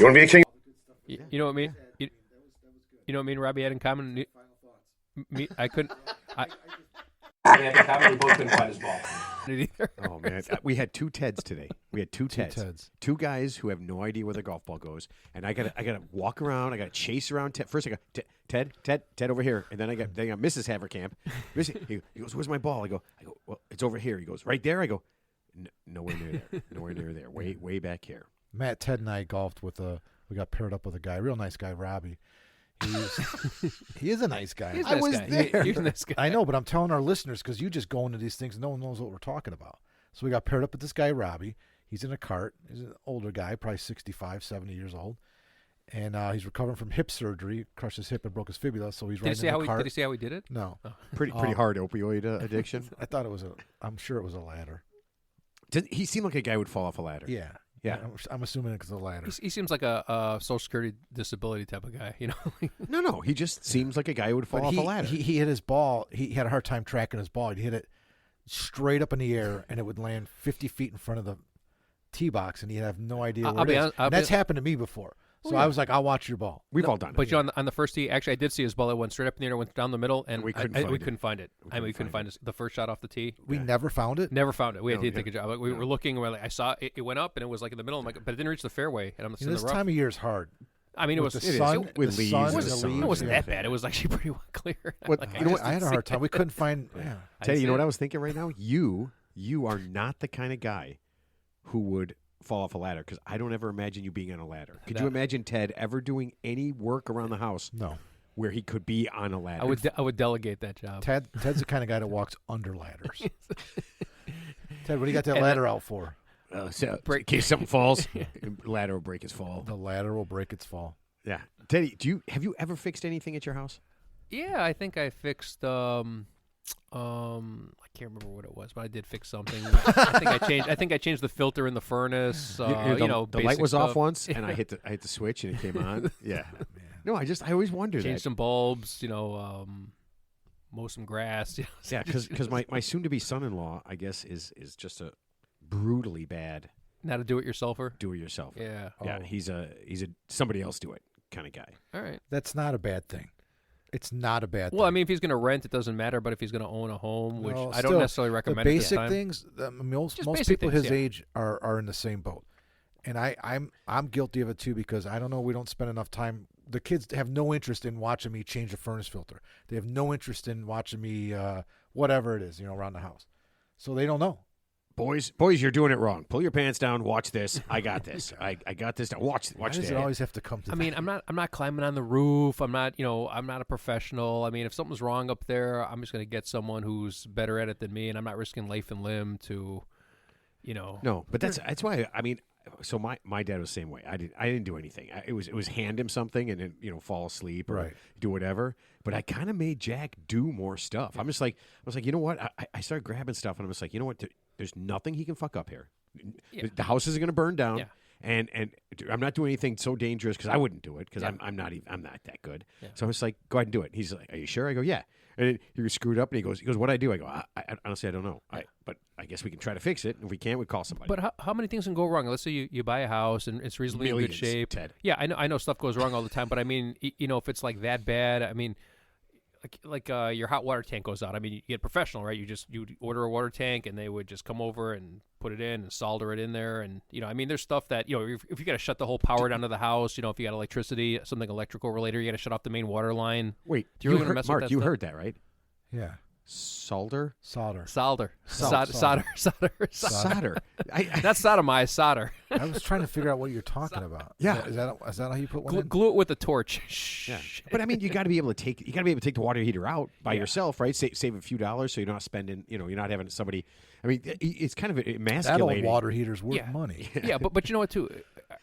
You want to be the king? You know what I mean? You know what I mean? Robbie had in common. Me, I couldn't. We had in common. We both couldn't find his ball. Oh man, we had two Teds today. We had two Teds. Two guys who have no idea where the golf ball goes, and I gotta walk around. I gotta chase around. First, I go Ted over here, and then I got Mrs. Haverkamp. He goes, "Where's my ball?" I go, "Well, it's over here." He goes, "Right there." I go, "Nowhere near there. Nowhere near there. Way back here." Matt, Ted, and I golfed with we got paired up with a guy, real nice guy, Robbie. He is a nice guy. I was there. He's a nice guy. I know, but I'm telling our listeners because you just go into these things, no one knows what we're talking about. So we got paired up with this guy, Robbie. He's in a cart. He's an older guy, probably 65, 70 years old. And he's recovering from hip surgery, crushed his hip and broke his fibula, so he's riding in the cart. Did he see how he did it? No. Oh. Pretty hard opioid addiction. I thought it was I'm sure it was a ladder. He seemed like a guy who would fall off a ladder. Yeah. I'm assuming it's a ladder. He seems like a Social Security disability type of guy, you know? No. He just seems like a guy who would fall off a ladder. He hit his ball. He had a hard time tracking his ball. He'd hit it straight up in the air, and it would land 50 feet in front of the tee box, and he'd have no idea where it is. That's happened to me before. So I was like, I'll watch your ball. We've all done it. But on the first tee, actually, I did see his ball. It went straight up in the air, went down the middle, and we couldn't find it. We couldn't find the first shot off the tee. We never found it? Never found it. We had to take a job. We were looking, and I saw it. It went up, and it was like in the middle. I'm like, but it didn't reach the fairway. And I'm in the rough. This time of year is hard. I mean, it was the sun. It wasn't that bad. It was actually pretty well clear. I had a hard time. We couldn't find. Yeah. Teddy, you know what I was thinking right now? You are not the kind of guy who would fall off a ladder, because I don't ever imagine you being on a ladder. Could you imagine Ted ever doing any work around the house? No. Where he could be on a ladder? I would delegate that job. Ted's the kind of guy that walks under ladders. Ted, what do you got that ladder out for? In case something falls, ladder will break its fall. The ladder will break its fall. Yeah, Teddy, have you ever fixed anything at your house? Yeah, I think I fixed. I can't remember what it was, but I did fix something. I think I changed the filter in the furnace. The light was off once, and I hit the switch, and it came on. Yeah. No, I always wondered. Changed some bulbs. Mow some grass. Yeah, because my soon-to-be son-in-law, I guess, is just a brutally bad. Not a do-it-yourselfer. Do-it-yourselfer. Yeah. Yeah. He's a somebody else do it kind of guy. All right. That's not a bad thing. It's not a bad thing. Well, I mean, if he's going to rent, it doesn't matter. But if he's going to own a home, which I don't necessarily recommend the at basic this time. things, most people his age are in the same boat. And I'm guilty of it, too, because I don't know, we don't spend enough time. The kids have no interest in watching me change the furnace filter. They have no interest in watching me, whatever it is, around the house. So they don't know. Boys, you're doing it wrong. Pull your pants down. Watch this. I got this. I got this. Watch. Why does it always have to come to? I mean, I'm not climbing on the roof. I'm not a professional. I mean, if something's wrong up there, I'm just going to get someone who's better at it than me, and I'm not risking life and limb to, No, but that's why. I mean, so my dad was the same way. I didn't do anything. It was hand him something and then fall asleep or do whatever. But I kind of made Jack do more stuff. I was like, you know what? I started grabbing stuff, and I was like, you know what? There's nothing he can fuck up here. Yeah. The house isn't going to burn down, and I'm not doing anything so dangerous because I wouldn't do it because I'm not that good. Yeah. So I was like, go ahead and do it. He's like, are you sure? I go, yeah. And he was screwed up, and he goes, what'd I do? I go, I honestly, I don't know. But I guess we can try to fix it. If we can't, we call somebody. But how many things can go wrong? Let's say you buy a house and it's reasonably in good shape. Ted. Yeah, I know stuff goes wrong all the time, but I mean, if it's like that bad, I mean. Like your hot water tank goes out. I mean, you get professional, right? You order a water tank, and they would just come over and put it in and solder it in there. And I mean, there's stuff that if you got to shut the whole power down to the house, if you got electricity, something electrical related, you got to shut off the main water line. Wait, do you really heard, mess Mark? with that You stuff? heard that, right? Yeah. Solder. Solder. Solder. Not sodomize, solder. I was trying to figure out what you're talking about. Yeah. Is that how you put one in? Glue it with a torch. Yeah. But I mean, you got to be able to take the water heater out by yourself, right? Save a few dollars so you're not spending, you're not having somebody. I mean, it's kind of emasculating. That old water heater's worth money. Yeah, but you know what too?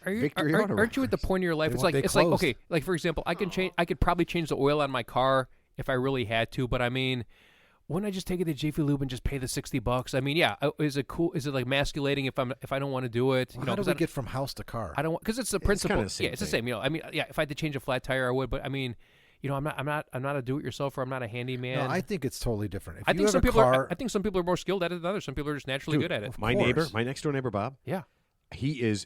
Aren't you at the point of your life? It's like okay, like for example, I could probably change the oil on my car if I really had to, but I mean. Wouldn't I just take it to Jiffy Lube and just pay the $60? I mean, yeah. Is it cool? Is it like emasculating if I don't want to do it? How do we get from house to car? I don't because it's the principle. It's the same. I mean, yeah. If I had to change a flat tire, I would. But I mean, I'm not a do-it-yourselfer. I'm not a handyman. No, I think it's totally different. I think some people are more skilled at it than others. Some people are just naturally good at it. My next door neighbor Bob. Yeah. He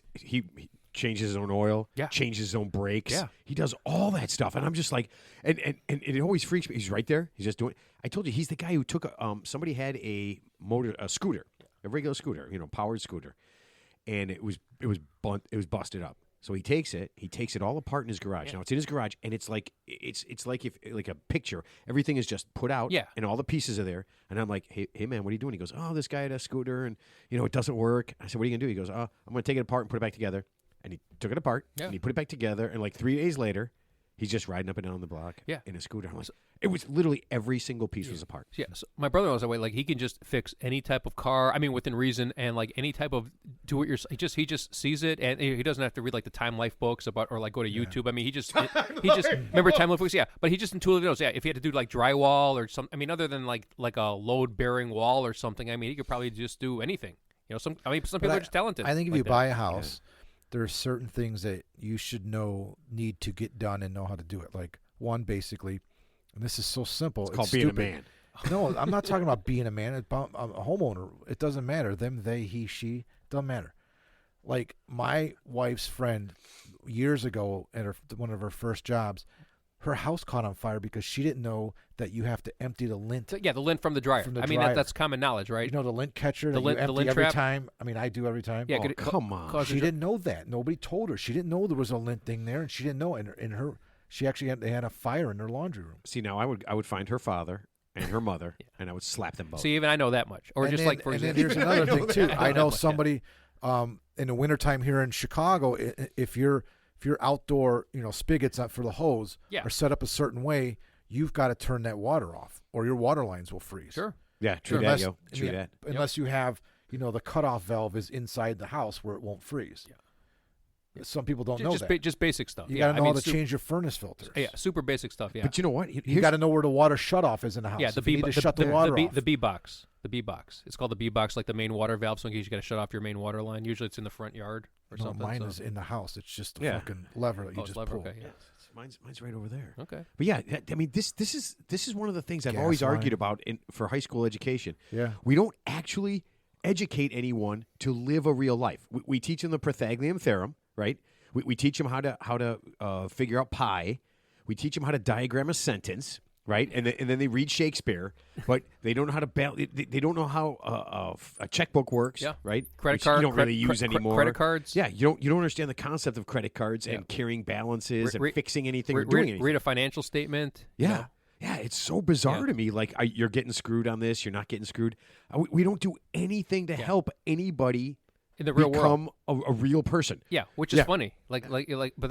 changes his own oil, changes his own brakes. Yeah. He does all that stuff. And I'm just like, and it always freaks me. He's right there. He's just doing. I told you, he's the guy who took somebody had a scooter, a regular scooter, powered scooter, and it was busted up. So he takes it all apart in his garage. Yeah. Now it's in his garage, and it's like a picture. Everything is just put out, and all the pieces are there. And I'm like, hey man, what are you doing? He goes, oh, this guy had a scooter, and it doesn't work. I said, what are you gonna do? He goes, oh, I'm gonna take it apart and put it back together. And he took it apart, and he put it back together. And like 3 days later, he's just riding up and down the block in a scooter. I'm like, it was literally every single piece was apart. Yeah, so my brother-in-law's that way. Like, he can just fix any type of car. I mean, within reason, and like any type of do-it-yourself. He just sees it, and he doesn't have to read like the Time Life books or like go to YouTube. I mean, he just remember Time Life books. Yeah, but he just intuitively knows. Yeah, if he had to do like drywall or something. I mean, other than like a load-bearing wall or something. I mean, he could probably just do anything. Some people are just talented. I think if you buy a house, there are certain things that you should need to get done and know how to do it. Like one, basically. And this is so simple. It's called being a man. No, I'm not talking about being a man. It's about a homeowner. It doesn't matter. Them, they, he, she. Doesn't matter. Like my wife's friend years ago at one of her first jobs, her house caught on fire because she didn't know that you have to empty the lint. Yeah, the lint from the dryer. I mean, that's common knowledge, right? The lint catcher that you empty every time. I mean, I do every time. Yeah, come on. She didn't know that. Nobody told her. She didn't know there was a lint thing there, and she didn't know. And she actually they had a fire in their laundry room. See, now I would find her father and her mother, and I would slap them both. See, even I know that much. Or just like, for example. And then here's another thing, too. I know somebody in the wintertime here in Chicago, if your outdoor spigots for the hose are set up a certain way, you've got to turn that water off, or your water lines will freeze. Sure. Yeah, true that, yo. True that. Unless you have, the cutoff valve is inside the house where it won't freeze. Yeah. Some people don't know that. Just basic stuff. You got to know how to change your furnace filters. Yeah, super basic stuff. Yeah. But you know what? You got to know where the water shutoff is in the house. Yeah, shut the water off. The B box. The B box. It's called the B box, like the main water valve. So in case you got to shut off your main water line. Usually it's in the front yard or something. Mine is in the house. It's just a fucking lever that you just pull. Okay, yeah. Mine's right over there. Okay. But yeah, I mean, this is one of the things I've always argued about for high school education. Yeah. We don't actually educate anyone to live a real life. We teach them the Pythagorean theorem, right? We teach them how to figure out pi. We teach them how to diagram a sentence, right? And then they read Shakespeare, but they don't know how to they don't know how a checkbook works, right? Credit card, you don't really use anymore. Credit cards, yeah. You don't understand the concept of credit cards and carrying balances and fixing anything or doing anything. Read a financial statement. Yeah. Yeah, it's so bizarre to me. Like, you're getting screwed on this. You're not getting screwed. We don't do anything to help anybody in the real become world. a real person. Yeah, which is funny. But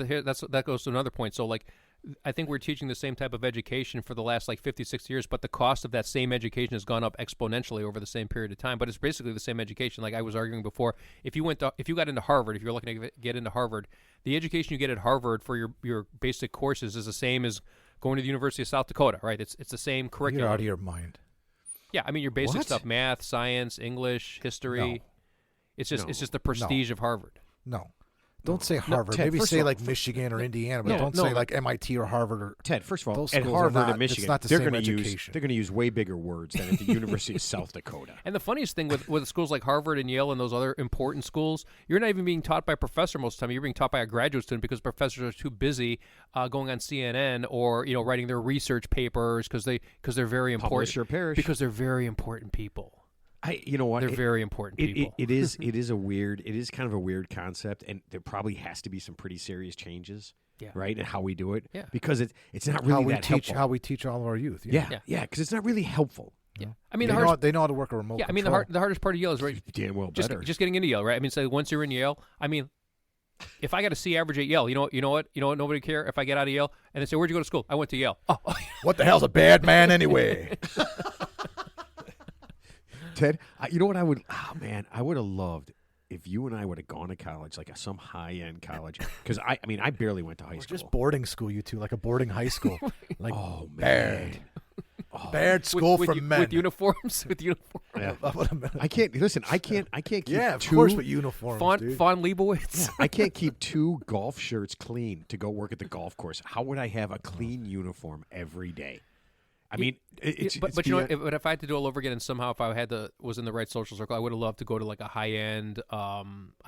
here, that goes to another point. So, like, I think we're teaching the same type of education for the last 50, 60 years, but the cost of that same education has gone up exponentially over the same period of time. But it's basically the same education. Like I was arguing before, if you got into Harvard, if you're looking to get into Harvard, the education you get at Harvard for your basic courses is the same as going to the University of South Dakota, right? It's the same curriculum. You're out of your mind. Yeah, I mean your basic stuff: math, science, English, history. No. It's just the prestige of Harvard. No. Don't say Harvard. Ted, maybe say Michigan or Indiana, but don't say MIT or Harvard or Ted. First of all, those at Harvard and Michigan, it's not the they're same going education. They're going to use way bigger words than at the University of South Dakota. And the funniest thing with schools like Harvard and Yale and those other important schools, you're not even being taught by a professor most of the time. You're being taught by a graduate student because professors are too busy going on CNN or writing their research papers because they're very important. Publish or perish. Because they're very important people. You know what? They're very important people. It is kind of a weird concept, and there probably has to be some pretty serious changes, right, in how we do it. Yeah. Because it's not really helpful. How we teach all of our youth. Yeah, because it's not really helpful. Yeah, I mean they know how to work a remote. Yeah, I mean control. the hardest part of Yale is damn well just better. Just getting into Yale, right? I mean, so once you're in Yale, I mean, if I got a C average at Yale, you know what? Nobody care if I get out of Yale and they say, "Where'd you go to school?" I went to Yale. Oh, what the hell's a bad man anyway? Ted, you know what I would? Oh man, I would have loved if you and I would have gone to college, like some high-end college. Because I barely went to high school. Just boarding school, you two, like a boarding high school. Like, oh man, bad school for men with uniforms. With uniforms. Yeah. I can't listen. I can't keep. Yeah, of course, with uniforms. Fawn Leibowitz. Yeah, I can't keep 2 golf shirts clean to go work at the golf course. How would I have a clean uniform every day? I mean, but you know, but if I had to do it all over again, and somehow if I was in the right social circle, I would have loved to go to like a high end, I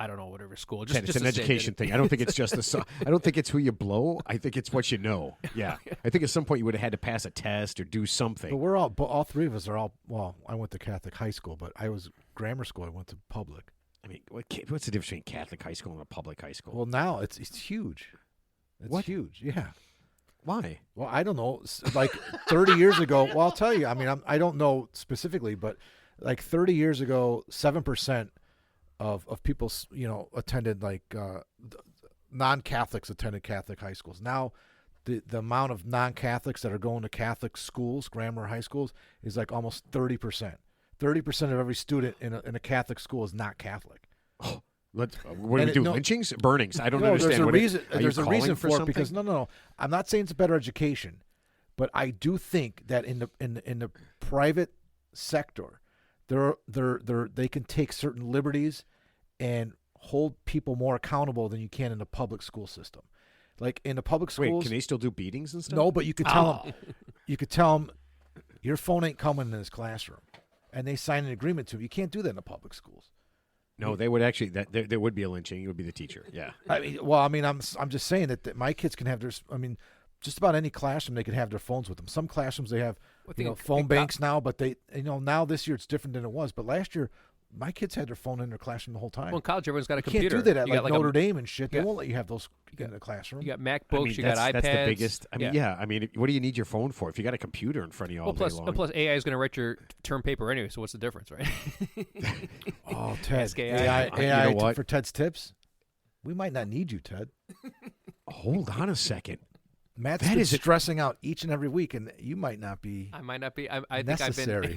don't know, whatever school. It's an education thing. I don't think it's just I don't think it's who you blow. I think it's what you know. Yeah, I think at some point you would have had to pass a test or do something. But all three of us are all. Well, I went to Catholic high school, but I was grammar school. I went to public. I mean, what's the difference between Catholic high school and a public high school? Well, now it's huge. It's huge. Yeah. Why? Well, I don't know. Like 30 years ago, well, I'll tell you. I mean, I don't know specifically, but like 30 years ago, 7% of people, attended non-Catholics attended Catholic high schools. Now, the amount of non-Catholics that are going to Catholic schools, grammar high schools, is like almost 30%. 30% of every student in a Catholic school is not Catholic. Oh. What do we do? Lynchings? Burnings? I don't understand. There's a reason for it because no. I'm not saying it's a better education, but I do think that in the private sector, they can take certain liberties and hold people more accountable than you can in the public school system. Like in the public schools, can they still do beatings and stuff? No, but you could tell them, your phone ain't coming in this classroom, and they sign an agreement to it. You can't do that in the public schools. No, they would actually. There would be a lynching. It would be the teacher. Yeah. I'm just saying that my kids can have their. I mean, just about any classroom they could have their phones with them. Some classrooms they have phone banks now, but they now this year it's different than it was. But last year, my kids had their phone in their classroom the whole time. Well, in college, everyone's got a computer. You can't do that at Notre Dame and shit. They won't let you have those in the classroom. You got MacBooks, you got iPads. That's the biggest. I mean, what do you need your phone for if you got a computer in front of you all day long? Plus, AI is going to write your term paper anyway. So what's the difference, right? Oh, Ted, Ask AI. AI you know what? For Ted's tips. We might not need you, Ted. Hold on a second. Matt's been stressing out each and every week, and you might not be. I might not be. I think necessary. I've been.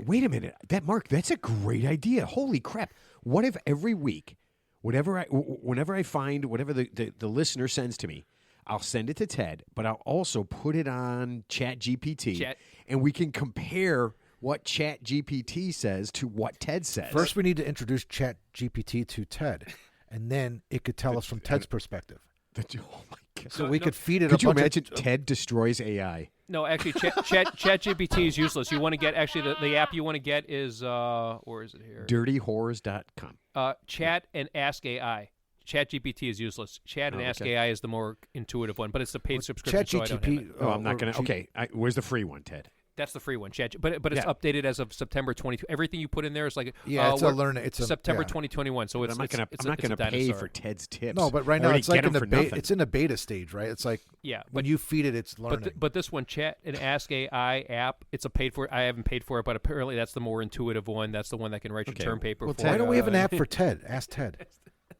Wait a minute. That's a great idea. Holy crap! What if every week, whenever I find whatever the listener sends to me, I'll send it to Ted, but I'll also put it on ChatGPT, and we can compare what ChatGPT says to what Ted says. First, we need to introduce ChatGPT to Ted, and then it could tell us from Ted's perspective. Oh my God. So we could feed it. Could you imagine Ted destroys AI? No, actually, ChatGPT is useless. You want to get the app you want to get is where is it here? DirtyWhores.com. Chat and Ask AI. ChatGPT is useless. Chat and Ask AI is the more intuitive one, but it's a paid subscription. So I don't have it. I'm not going to. Okay, where's the free one, Ted? That's the free one, but it's updated as of September 22. Everything you put in there is like it's September 2021. So it's I'm not going to pay for Ted's tips. No, but right now it's like it's in the beta stage, right? It's like when you feed it, it's learning. But this one, Chat and Ask AI app, it's a paid for. I haven't paid for it, but apparently that's the more intuitive one. That's the one that can write your term paper. Well, why don't we have an app for Ted? Ask Ted.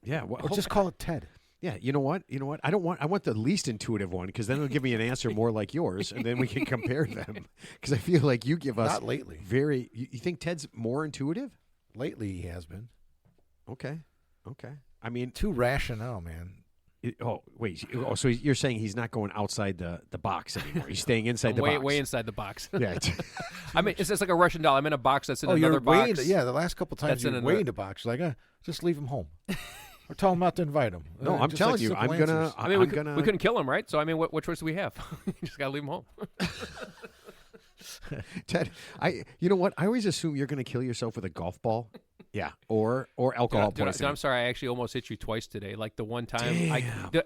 Yeah, or just call it Ted. Yeah, you know what? I want the least intuitive one because then it'll give me an answer more like yours, and then we can compare them. Because I feel like you give us not lately. You think Ted's more intuitive? Lately, he has been. Okay. I mean, too rational, man. So you're saying he's not going outside the box anymore? He's staying inside the box. Way inside the box. Yeah. I mean, it's just like a Russian doll. I'm in a box that's in another box. The last couple times you're way in the box. Like, just leave him home. Or tell him not to invite him. No, I'm telling you, I'm gonna. We couldn't kill him, right? So I mean, what choice do we have? You just gotta leave him home. Ted, you know what? I always assume you're gonna kill yourself with a golf ball. Yeah, or alcohol poisoning. I'm sorry, I actually almost hit you twice today. Like the one time,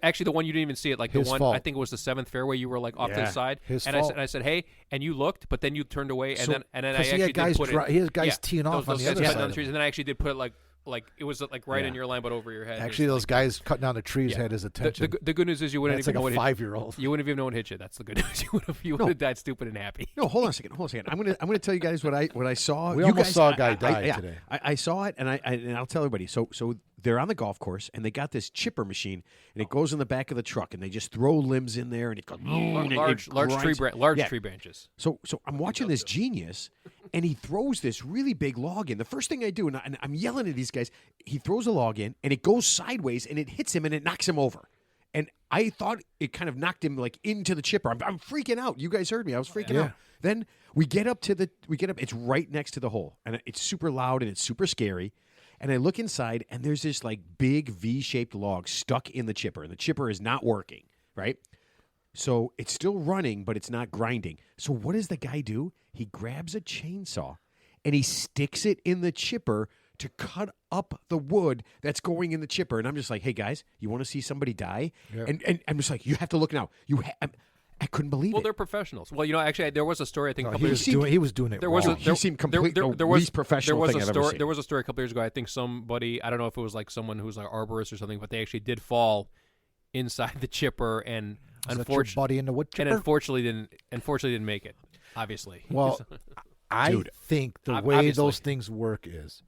actually the one you didn't even see it. Like His the one, fault. I think it was the 7th fairway. You were like off to the side, His and fault. I said, hey, and you looked, but then you turned away, and then I actually he had guys teeing off on the other side. On the trees, and then I actually did put it like it was like right in your line, but over your head. Actually, those guys cutting down the trees had his attention. The good news is you wouldn't even know like a 5-year-old. You wouldn't even know what hit you. That's the good news. You would have died stupid and happy. No, hold on a second. I'm gonna tell you guys what I saw. We almost saw a guy die today. I saw it, and I'll tell everybody. So they're on the golf course, and they got this chipper machine, and it goes in the back of the truck, and they just throw limbs in there, and it goes large tree branches. So I'm watching this genius, and he throws this really big log in. The first thing I do, and I'm yelling at these guys, he throws a log in, and it goes sideways, and it hits him, and it knocks him over. And I thought it kind of knocked him like into the chipper. I'm freaking out. You guys heard me. I was freaking out. Then we get up. It's right next to the hole, and it's super loud and it's super scary. And I look inside, and there's this like big V-shaped log stuck in the chipper, and the chipper is not working. Right. So it's still running, but it's not grinding. So what does the guy do? He grabs a chainsaw and he sticks it in the chipper to cut up the wood that's going in the chipper. And I'm just like, hey, guys, you want to see somebody die? Yeah. And I'm just like, you have to look now. I couldn't believe it. Well, they're professionals. Well, actually, there was a story, I think, he was doing it wrong. He seemed completely the least professional thing I've ever seen. There was a story a couple years ago. I think somebody, I don't know if it was like someone who was like arborist or something, but they actually did fall inside the chipper and unfortunately in the wood chipper? And unfortunately didn't make it, obviously. Well, I think the way those things work is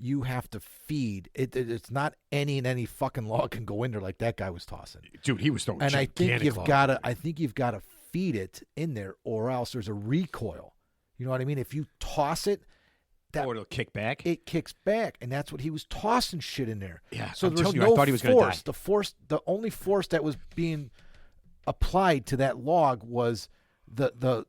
you have to feed it. It's not any fucking log can go in there like that guy was tossing. Dude, he was throwing. And I think you've got to feed it in there, or else there's a recoil. You know what I mean? If you toss it, it'll kick back. It kicks back, and that's what he was tossing shit in there. Yeah. So there was no I thought he was going to die. The only force that was being applied to that log was the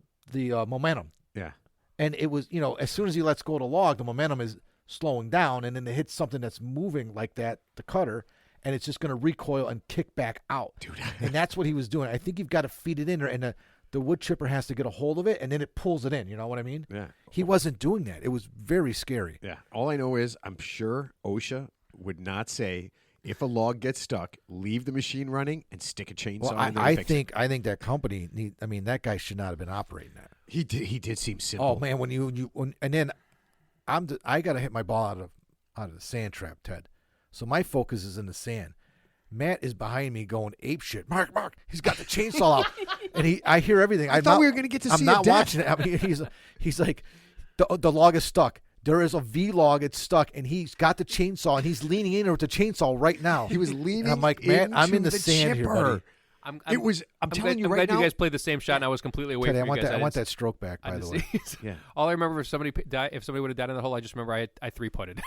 momentum. Yeah. And it was, as soon as he lets go of the log, the momentum is slowing down, and then it hits something that's moving like that, the cutter, and it's just going to recoil and kick back out. Dude. And that's what he was doing. I think you've got to feed it in there, and the wood chipper has to get a hold of it, and then it pulls it in. You know what I mean? Yeah. He wasn't doing that. It was very scary. Yeah. All I know is I'm sure OSHA would not say, if a log gets stuck, leave the machine running and stick a chainsaw in there. I think that company that guy should not have been operating that. He did seem simple. Oh man, and then I got to hit my ball out of the sand trap, Ted. So my focus is in the sand. Matt is behind me going ape shit. Mark, he's got the chainsaw out, and I hear everything. I thought we were going to get to see. I'm not watching it. I mean, he's like, the log is stuck. There is a V log. It's stuck, and he's got the chainsaw, and he's leaning in with the chainsaw right now. He was leaning. And I'm like, man, I'm in the sand chipper. here, buddy. I'm telling you right glad now. You guys played the same shot, and I was completely away Teddy, from you guys. I want that stroke back, by the way. Yeah. All I remember if somebody would have died in the hole, I just remember I three-putted.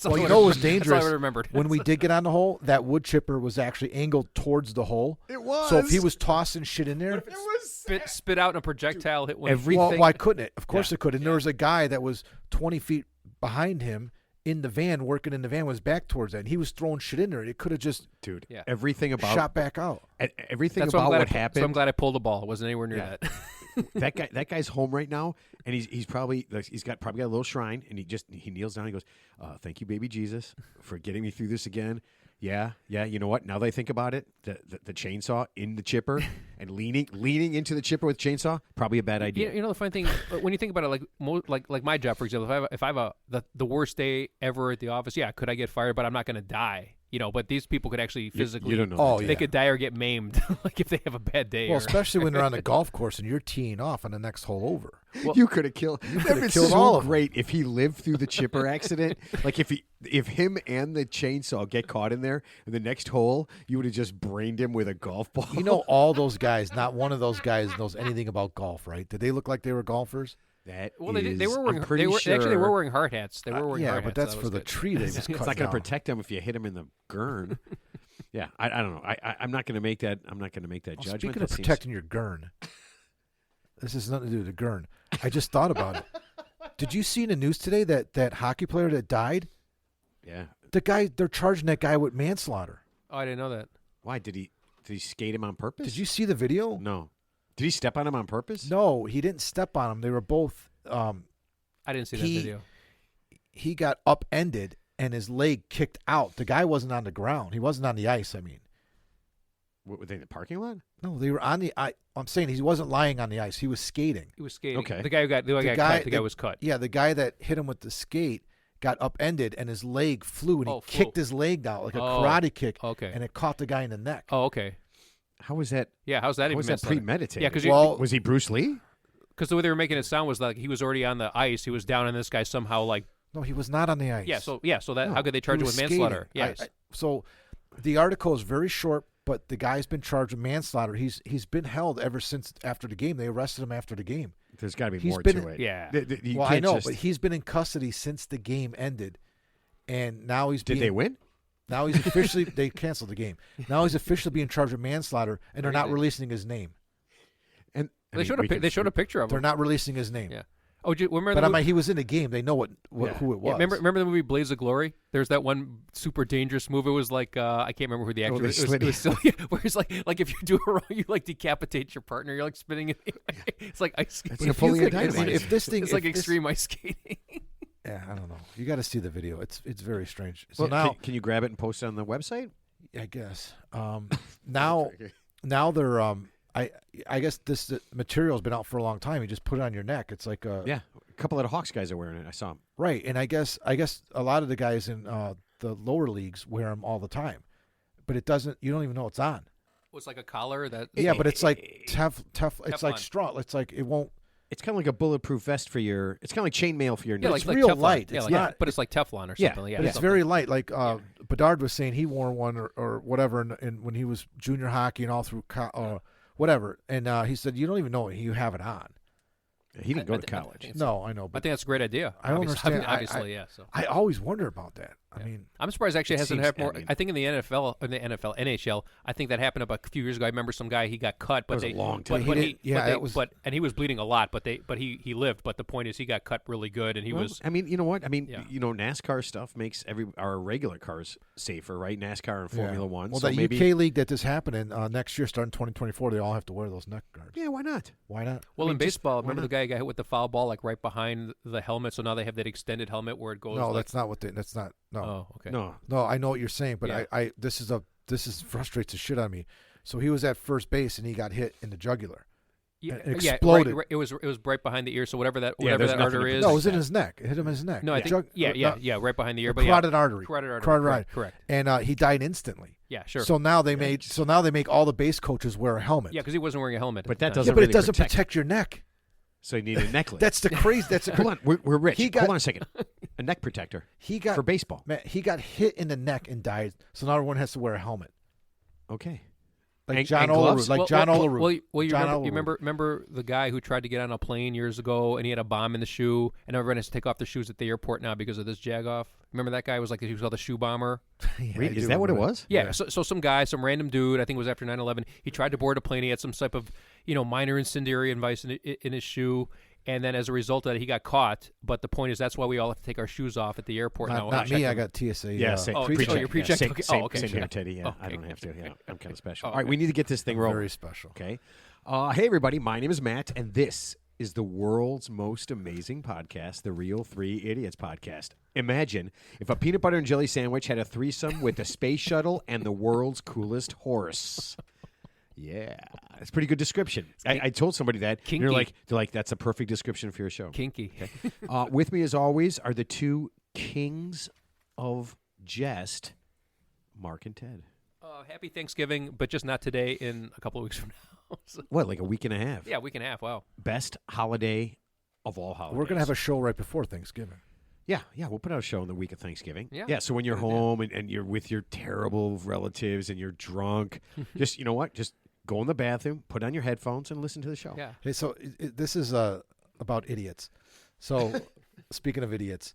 Well, you know what was dangerous? That's all I remembered. When we did get on the hole, that wood chipper was actually angled towards the hole. It was. So if he was tossing shit in there, it was spit out and a projectile hit one. Everything. Well, why couldn't it? Of course it could. And there was a guy that was 20 feet behind him in the van, working in the van, was back towards that, and he was throwing shit in there. It could have just everything about shot back out. Everything about what happened. So I'm glad I pulled the ball. It wasn't anywhere near that. That guy's home right now, and he's probably got a little shrine, and he kneels down. And he goes, "Thank you, baby Jesus, for getting me through this again." Yeah. You know what? Now that I think about it, the chainsaw in the chipper and leaning into the chipper with chainsaw, probably a bad idea. You know the funny thing when you think about it, like my job, for example, if I have the worst day ever at the office, could I get fired? But I'm not going to die. But these people could actually physically. You don't know. They could die or get maimed, like if they have a bad day. Well, especially when they're on the golf course and you're teeing off on the next hole over. Well, you could have killed. That'd been so all of them. Great if he lived through the chipper accident. Like if him and the chainsaw get caught in there in the next hole, you would have just brained him with a golf ball. All those guys. Not one of those guys knows anything about golf, right? Did they look like they were golfers? They were wearing. They were wearing hard hats. They were wearing hard hats. But that's for the tree they just cut It's not going to protect them if you hit him in the gurn. Yeah, I don't know. I'm not going to make that. I'm not going to make that judgment. Speaking of protecting your gurn, this has nothing to do with the gurn. I just thought about it. Did you see in the news today that hockey player that died? Yeah. They're charging that guy with manslaughter. Oh, I didn't know that. Why did he skate him on purpose? Did you see the video? No. Did he step on him on purpose? No, he didn't step on him. They were both. I didn't see that video. He got upended and his leg kicked out. The guy wasn't on the ground. He wasn't on the ice. I mean, were they in the parking lot? No, they were on the. I'm saying he wasn't lying on the ice. He was skating. He was skating. Okay. The guy was cut. Yeah, the guy that hit him with the skate got upended and his leg flew and he kicked his leg out like a karate kick. Okay. And it caught the guy in the neck. Oh, okay. How was that? Yeah, how's that even? Was that premeditated? Yeah, because was he Bruce Lee? Because the way they were making it sound was like he was already on the ice. He was down, and this guy somehow like. No, he was not on the ice. So that how could they charge him with manslaughter? Yes. So the article is very short, but the guy's been charged with manslaughter. He's been held ever since after the game. They arrested him after the game. There's got to be more to it. Yeah. I know, but he's been in custody since the game ended, and now he's. Did they win? Now he's officially. They canceled the game. Now he's officially being charged with manslaughter, and they're not releasing his name. And they showed a picture of him. They're not releasing his name. Yeah. Oh, remember? But I mean, he was in the game. They know who it was. Yeah, remember the movie Blaze of Glory? There's that one super dangerous move. It was like I can't remember who the actor was. It was silly. Where it's like if you do it wrong, you like decapitate your partner. You're like spinning it. It's like ice skating. It's like extreme ice skating. Yeah, I don't know. You got to see the video. It's very strange. So well, now, can you grab it and post it on the website? I guess. Now they're I guess this material's been out for a long time. You just put it on your neck. It's like a couple of the Hawks guys are wearing it. I saw them. Right, and I guess a lot of the guys in the lower leagues wear them all the time, but it doesn't. You don't even know it's on. Well, it's like a collar that. Yeah, but it's like tough. It's like straw. It's like it won't. It's kind of like a bulletproof vest for your. It's kind of like chainmail for your neck. Yeah, it's real light. Yeah, it's not, but it's like Teflon or something. Yeah, but it's very light. Like Bedard was saying, he wore one or whatever, and when he was junior hockey and all through whatever, and he said you don't even know you have it on. He didn't go to college. No, I know. But I think that's a great idea. I don't understand. Obviously, yeah. So I always wonder about that. I mean, I'm surprised actually it hasn't happened more. I think in the NHL, I think that happened about a few years ago. I remember some guy, he got cut, but a long time. And he was bleeding a lot, but he lived. But the point is, he got cut really good, and he was. I mean, you know what? I mean, NASCAR stuff makes our regular cars safer, right? NASCAR and Formula One. Well, so the UK league that this happening next year, starting 2024, they all have to wear those neck guards. Yeah, why not? Why not? Well, in baseball, remember the guy who got hit with the foul ball, like right behind the helmet. So now they have that extended helmet where it goes. No, that's not what. That's not. No. Oh, okay. No, I know what you're saying, but this frustrates the shit out of me. So he was at first base and he got hit in the jugular. Yeah, exploded. Right. It was right behind the ear. So whatever that artery is. No, it was in his neck. It hit him in his neck. No, I think right behind the ear. But carotid artery. Correct. And he died instantly. Yeah, sure. So now they make all the base coaches wear a helmet. Yeah, because he wasn't wearing a helmet. But that doesn't. But it doesn't protect your neck. So you need a necklace. That's the crazy. Hold on, we're rich. Hold on a second. A neck protector. For baseball. Man, he got hit in the neck and died. So now everyone has to wear a helmet. Okay. Like John Olerud. Well, you remember the guy who tried to get on a plane years ago and he had a bomb in the shoe, and everyone has to take off their shoes at the airport now because of this jagoff. Remember that guy he was called the shoe bomber? Is that what it was? Yeah. So some guy, some random dude, I think it was after 9/11. He tried to board a plane. He had some type of minor incendiary device in his shoe. And then as a result of that, he got caught. But the point is, that's why we all have to take our shoes off at the airport now. Not me. I got TSA. Yeah, you're pre-checked. Same here, Teddy. Yeah, I don't have to. Yeah, I'm kind of special. All right, we need to get this thing rolling. Very special. Okay. Hey, everybody. My name is Matt, and this is the world's most amazing podcast, the Real 3 Idiots podcast. Imagine if a peanut butter and jelly sandwich had a threesome with the space shuttle and the world's coolest horse. Yeah, that's a pretty good description. I told somebody that. Kinky. They're like, that's a perfect description for your show. Kinky. Okay. With me, as always, are the two kings of jest, Mark and Ted. Happy Thanksgiving, but just not today. In a couple of weeks from now. What, like a week and a half? Yeah, a week and a half. Wow. Best holiday of all holidays. We're gonna have a show right before Thanksgiving. Yeah, we'll put out a show in the week of Thanksgiving. Yeah, so when you're home and you're with your terrible relatives and you're drunk, just, you know what? Just go in the bathroom, put on your headphones, and listen to the show. Yeah. Hey, so this is about idiots. So speaking of idiots,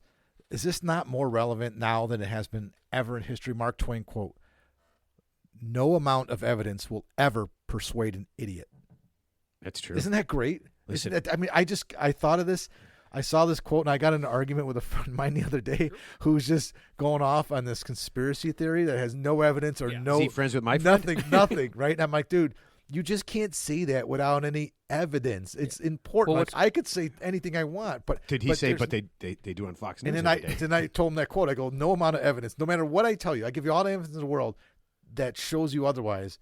is this not more relevant now than it has been ever in history? Mark Twain quote, "No amount of evidence will ever persuade an idiot." That's true. Isn't that great? I thought of this. I saw this quote, and I got in an argument with a friend of mine the other day who's just going off on this conspiracy theory that has no evidence or no... Is he friends with my friend? Nothing, right? And I'm like, dude, you just can't say that without any evidence. It's important. Well, I could say anything I want, but... Did he say, but they do on Fox News and then I told him that quote. I go, no amount of evidence, no matter what I tell you, I give you all the evidence in the world that shows you otherwise,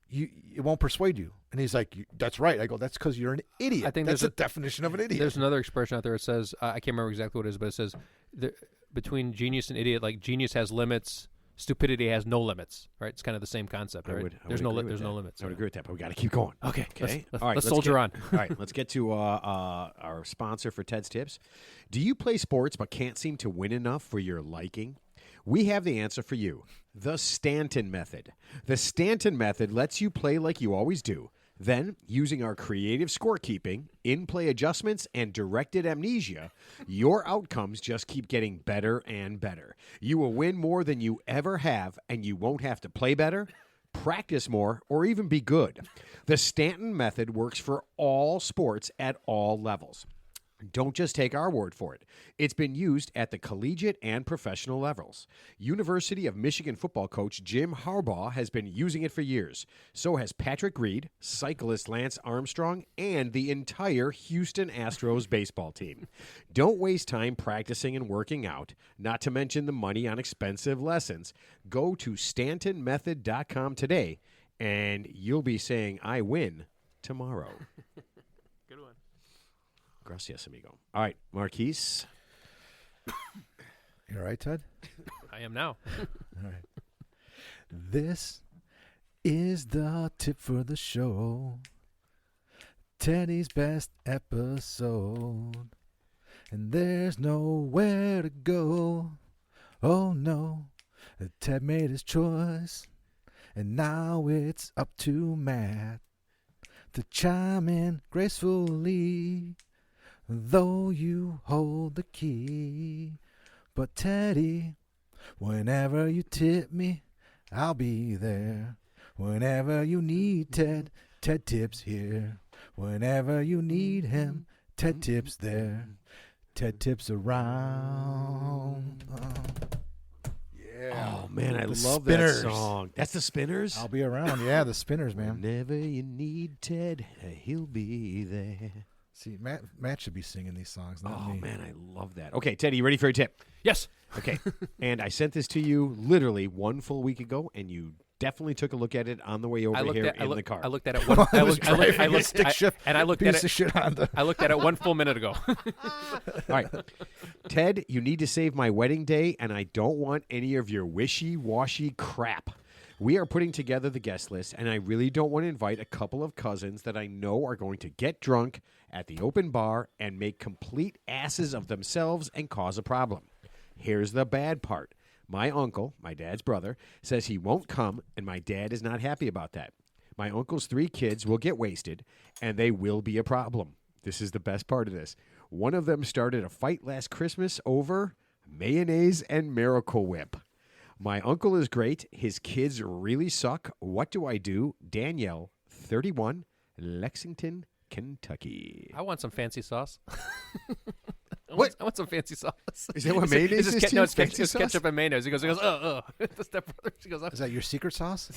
it won't persuade you. And he's like, that's right. I go, that's because you're an idiot. I think that's the definition of an idiot. There's another expression out there. It says, I can't remember exactly what it is, but it says, between genius and idiot, like genius has limits, stupidity has no limits. Right? It's kind of the same concept. Right? There's no limits. I would agree with that, but we got to keep going. Okay. All right. Let's soldier on. All right. Let's get to our sponsor for Ted's Tips. Do you play sports but can't seem to win enough for your liking? We have the answer for you. The Stanton Method. The Stanton Method lets you play like you always do. Then, using our creative scorekeeping, in-play adjustments, and directed amnesia, your outcomes just keep getting better and better. You will win more than you ever have, and you won't have to play better, practice more, or even be good. The Stanton Method works for all sports at all levels. Don't just take our word for it. It's been used at the collegiate and professional levels. University of Michigan football coach Jim Harbaugh has been using it for years. So has Patrick Reed, cyclist Lance Armstrong, and the entire Houston Astros baseball team. Don't waste time practicing and working out, not to mention the money on expensive lessons. Go to StantonMethod.com today, and you'll be saying, I win tomorrow. Good one. Gracias, amigo. All right, Marquise. You all right, Ted? I am now. All right. This is the tip for the show. Teddy's best episode. And there's nowhere to go. Oh, no. Ted made his choice. And now it's up to Matt to chime in gracefully. Though you hold the key. But Teddy, whenever you tip me, I'll be there. Whenever you need Ted, Ted tips here. Whenever you need him, Ted tips there. Ted tips around. Oh, man, I love Spinners. that song. That's the Spinners? I'll be around. Yeah, the Spinners, man. Whenever you need Ted, he'll be there. See, Matt should be singing these songs, not me. Oh, man, I love that. Okay, Teddy, you ready for your tip? Yes. Okay. And I sent this to you literally 1 full week ago, and you definitely took a look at it on the way over here in the car. I looked at it. I looked at it 1 full minute ago. All right. Ted, you need to save my wedding day, and I don't want any of your wishy-washy crap. We are putting together the guest list, and I really don't want to invite a couple of cousins that I know are going to get drunk at the open bar and make complete asses of themselves and cause a problem. Here's the bad part. My uncle, my dad's brother, says he won't come, and my dad is not happy about that. My uncle's 3 kids will get wasted, and they will be a problem. This is the best part of this. One of them started a fight last Christmas over mayonnaise and Miracle Whip. My uncle is great. His kids really suck. What do I do? Danielle, 31, Lexington, Kentucky. I want some fancy sauce. I want some fancy sauce. Is that what mayonnaise is? It's ketchup and mayonnaise. He goes, The stepbrother. She goes, is that your secret sauce?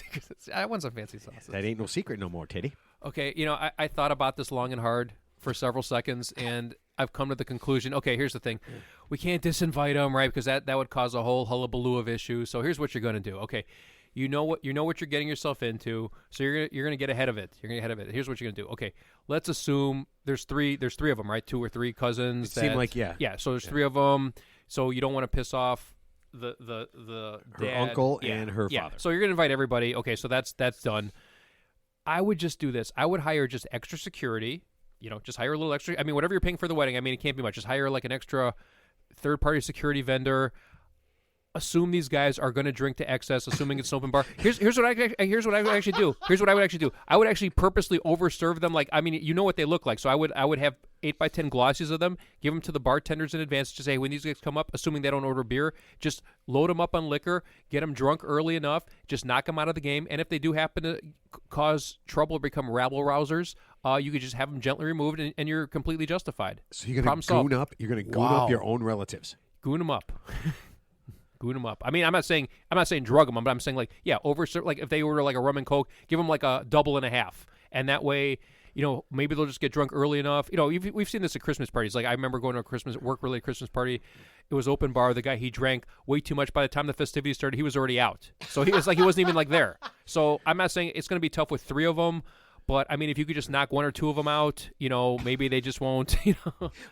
I want some fancy sauce. That ain't no secret no more, Teddy. Okay, I thought about this long and hard for several seconds, and I've come to the conclusion, okay, here's the thing. We can't disinvite them, right, because that would cause a whole hullabaloo of issues. So here's what you're going to do. Okay, you know what you're getting yourself into, so you're going to get ahead of it. You're going to get ahead of it. Here's what you're going to do. Okay, let's assume there's three of them, right? 2 or 3 cousins. It seemed like, yeah. Yeah, so there's 3 of them. So you don't want to piss off the her dad. uncle and her father. So you're going to invite everybody. Okay, so that's done. I would just do this. I would hire just extra security. Just hire a little extra. I mean, whatever you're paying for the wedding, I mean, it can't be much. Just hire like an extra third-party security vendor. Assume these guys are going to drink to excess, assuming it's an open bar. Here's what I would actually do. I would actually purposely overserve them. Like, I mean, you know what they look like. So I would have 8x10 glossies of them, give them to the bartenders in advance. Just say, hey, when these guys come up, assuming they don't order beer, just load them up on liquor, get them drunk early enough, just knock them out of the game. And if they do happen to cause trouble or become rabble-rousers, you could just have them gently removed, and you're completely justified. So you're going to goon up. You're going to goon up your own relatives. Goon them up. Goon them up. I mean, I'm not saying drug them, but I'm saying like if they order like a rum and coke, give them like a double and a half, and that way, maybe they'll just get drunk early enough. We've seen this at Christmas parties. Like I remember going to a work-related Christmas party. It was open bar. The guy, he drank way too much. By the time the festivities started, he was already out. So he wasn't even like there. So I'm not saying it's going to be tough with 3 of them. But, I mean, if you could just knock 1 or 2 of them out, maybe they just won't,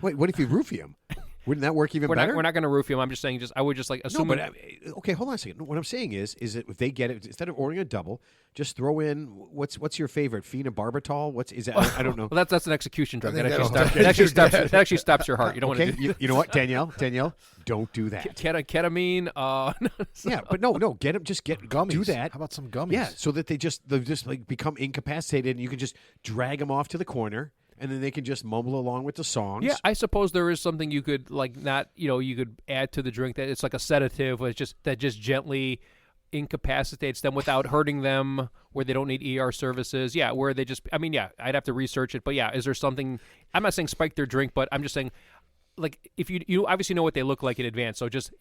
Wait, what if you roofie them? Wouldn't that work even better? We're not going to roofie them. I'm just saying, I would just like assume. No, but okay, hold on a second. What I'm saying is that if they get it, instead of ordering a double, just throw in what's your favorite phenobarbital? Is that? I don't know. Well, that's an execution drug. That actually stops your heart. You don't want to. You know what, Danielle, don't do that. Ketamine. Yeah, but no. Get them. Just get gummies. Do that. How about some gummies? Yeah, so that they just like become incapacitated, and you can just drag them off to the corner. And then they can just mumble along with the songs. Yeah, I suppose there is something you could you could add to the drink that it's like a sedative, that just gently incapacitates them without hurting them, where they don't need ER services. Yeah, where they just, I mean, yeah, I'd have to research it. But yeah, is there something, I'm not saying spike their drink, but I'm just saying, like, if you obviously know what they look like in advance. So just,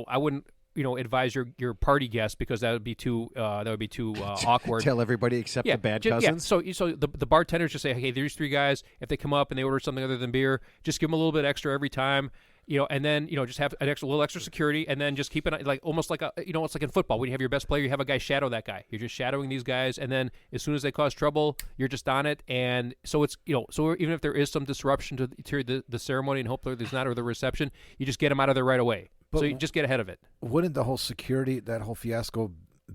I wouldn't, advise your party guests, because that would be too awkward. Tell everybody except the bad cousins. Yeah. So the bartenders just say, hey, there's 3 guys. If they come up and they order something other than beer, just give them a little bit extra every time. And then just have a little extra security, and then just keep it like almost like it's like in football when you have your best player, you have a guy shadow that guy. You're just shadowing these guys, and then as soon as they cause trouble, you're just on it. And so it's so even if there is some disruption to the ceremony, and hopefully there's not, or the reception, you just get them out of there right away. But so you just get ahead of it. Wouldn't the whole security, that whole fiasco,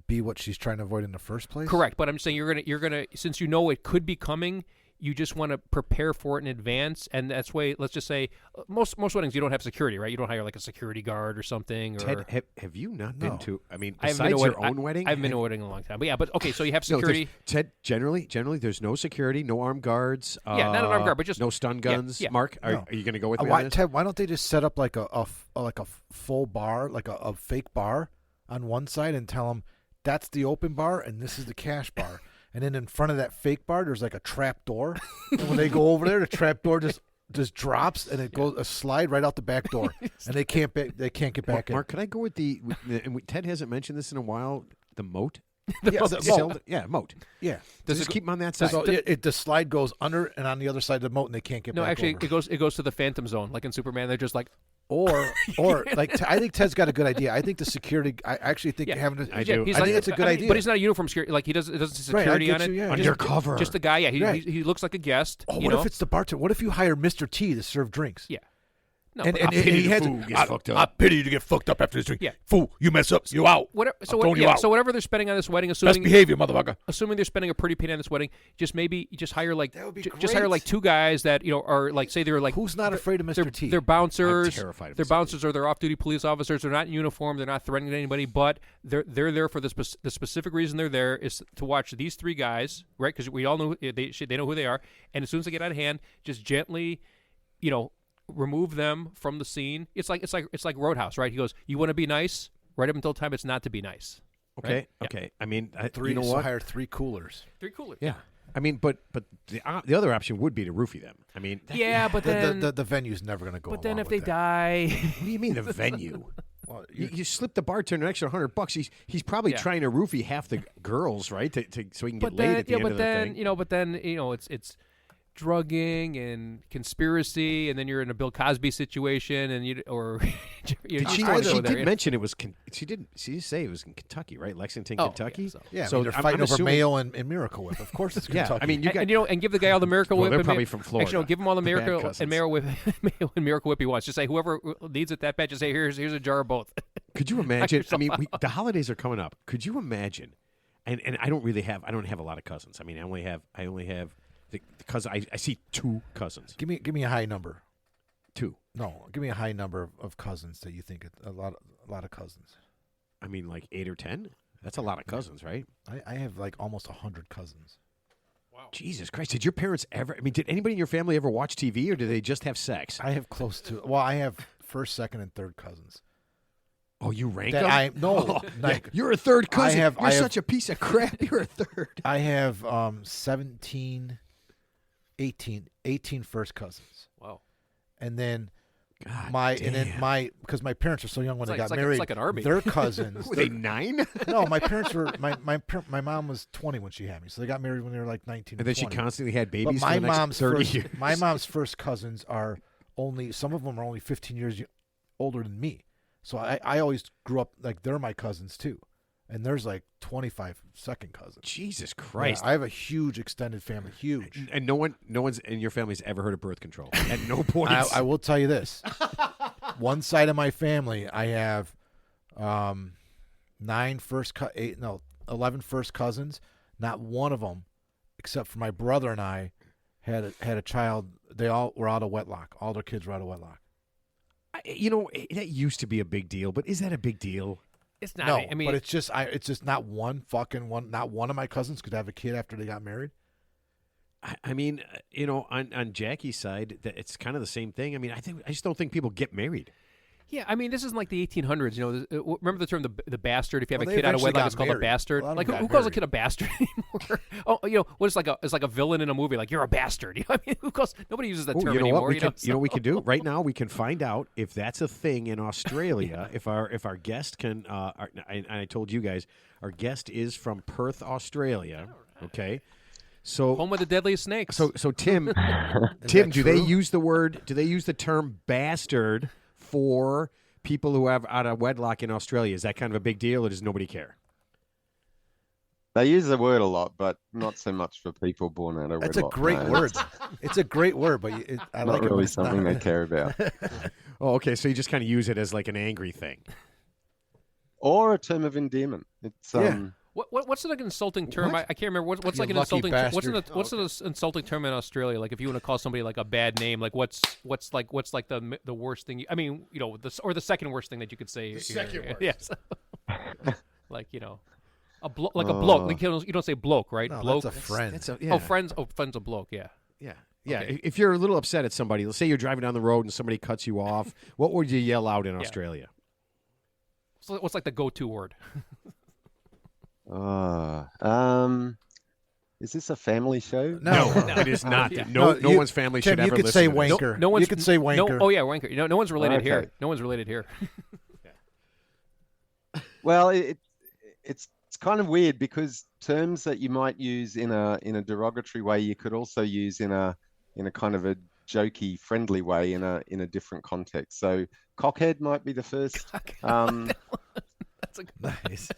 be what she's trying to avoid in the first place? Correct, but I'm saying you're gonna since it could be coming. You just want to prepare for it in advance, and that's why. Let's just say most weddings you don't have security, right? You don't hire like a security guard or something. Or Ted, have you not been to? I mean, besides your own wedding, I haven't been to a wedding in a long time. But yeah, okay, so you have security. No, Ted, generally, there's no security, no armed guards. Yeah, not an armed guard, but just no stun guns. Yeah. Mark, are you going to go with me on this? Ted, why don't they just set up like a full bar, like a fake bar on one side, and tell them that's the open bar and this is the cash bar. And then in front of that fake bar, there's like a trap door. And when they go over there, the trap door just drops, and it goes a slide right out the back door, and they can't get back in. Mark, could I go with and Ted hasn't mentioned this in a while, the moat? Moat. Moat. Yeah. Just keep them on that side. So the slide goes under and on the other side of the moat, and they can't get back. No, actually, over. it goes to the Phantom Zone, like in Superman. They're just like. Or like I think Ted's got a good idea. I think the security. I actually think having. I do. I think it's a good idea. But he's not a uniform security. Like it doesn't say security on it. Undercover. Just the guy. Yeah, he looks like a guest. Oh, what if it's the bartender? What if you hire Mr. T to serve drinks? Yeah. No, and he had to. I pity you to get fucked up after this drink. Yeah. Fool, you mess up, you out. So whatever they're spending on this wedding, best behavior, motherfucker. Assuming they're spending a pretty penny on this wedding, just hire like just hire like 2 guys that are like, say they're like, who's not afraid of Mr. T? They're bouncers. I'm terrified of they're bouncers or they're off-duty police officers. They're not in uniform. They're not threatening anybody, but they're there for the specific reason they're there is to watch these 3 guys, right? Because we all know they know who they are, and as soon as they get out of hand, just gently, remove them from the scene. It's like Roadhouse, right? He goes, "You want to be nice, right up until time it's not to be nice." Okay, right? okay. Yeah. I mean, 3. You know what? Hire 3 coolers. 3 coolers. Yeah. I mean, but the other option would be to roofie them. I mean, but then the venue's never going to go. But then if they die, what do you mean the venue? Well, you slip the bartender an extra $100. He's probably trying to roofie half the girls, right? So he can get laid at the end of the thing. But then it's drugging and conspiracy, and then you're in a Bill Cosby situation, and she did mention it was. She did say it was in Kentucky, right? Lexington, Kentucky. So they're fighting over mayo and Miracle Whip. Of course, it's Kentucky. I mean, and give the guy all the Miracle Whip. They're probably from Florida. Actually, give him all the Miracle and Mayo Whip, Mayo and Miracle Whip he wants. Just say whoever needs it that bad, just say here's a jar of both. Could you imagine? I mean, the holidays are coming up. Could you imagine? And I don't have a lot of cousins. I mean, I only have. Because I see 2 cousins. Give me a high number. 2. No, give me a high number of cousins that you think a lot of cousins. I mean, like 8 or 10. That's a lot of cousins, right? I have like almost 100 cousins. Wow. Jesus Christ! Did your parents ever? I mean, did anybody in your family ever watch TV, or do they just have sex? I have close to. Well, I have 1st, 2nd, and 3rd cousins. Oh, you rank them? You're a 3rd cousin. You're such a piece of crap. You're a 3rd. I have 17. 18 first cousins. Wow. And then God because my parents were so young when they got married. It's like an army. Their cousins. Were they 9? No, my parents were my mom was 20 when she had me. So they got married when they were like 19 and then 20. She constantly had babies but for the next 30 years. My mom's first cousins are some of them are only 15 years older than me. So I always grew up like they're my cousins too. And there's like 25 second cousins. Jesus Christ! Yeah, I have a huge extended family, huge. And no one's in your family's ever heard of birth control. At no point. I will tell you this: one side of my family, I have 11 first cousins. Not one of them, except for my brother and I, had a child. They all were out of wedlock. All their kids were out of wedlock. That used to be a big deal, but is that a big deal? It's not. No, I mean, but it's just not one. Not one of my cousins could have a kid after they got married. I mean, on Jackie's side, it's kind of the same thing. I mean, I just don't think people get married. Yeah, I mean, this isn't like the 1800s. Remember the term the bastard? If you have Well, a they kid out of eventually wedlock, got it's called a married. bastard. A lot of Like them who got calls a married. kid a bastard anymore? It's like a villain in a movie. Like, you're a bastard. I mean, nobody uses that term you know anymore. what we can, so. what we can do right now? We can find out if that's a thing in Australia. If our guest can, and I told you guys, our guest is from Perth, Australia. Okay, so Home of the deadliest snakes. So Tim, do they use the word? Do they use the term bastard for people who have out of wedlock in Australia? Is that kind of a big deal, or does nobody care? They use the word a lot, but not so much for people born out of wedlock. That's a great word. It's a great word, but I not like really it when it's something not. they care about. Oh, okay. So you just kind of use it as like an angry thing, or a term of endearment. It's What's like an insulting term? I can't remember. What's like an lucky insulting? bastard. What's an insulting term in Australia? Like if you want to call somebody like a bad name, like what's like the worst thing? I mean, the second worst thing that you could say. The second worst. Yes. Like a bloke. Like you don't say bloke, right? No, bloke. that's a friend. friends. Oh, friend's a bloke. Yeah. Yeah. Yeah. Okay. If you're a little upset at somebody, let's say you're driving down the road and somebody cuts you off, what would you yell out in Australia? So what's like the go-to word? Is this a family show? No, it is not. Yeah. No one's family Tim, should ever you could listen say to this. wanker. No one's, you could say wanker. No, oh yeah, wanker. No one's related Okay. here. No one's related here. Well, it's kind of weird because terms that you might use in a derogatory way, you could also use in a kind of a jokey, friendly way in a different context. So cockhead might be the first. That's a good Nice.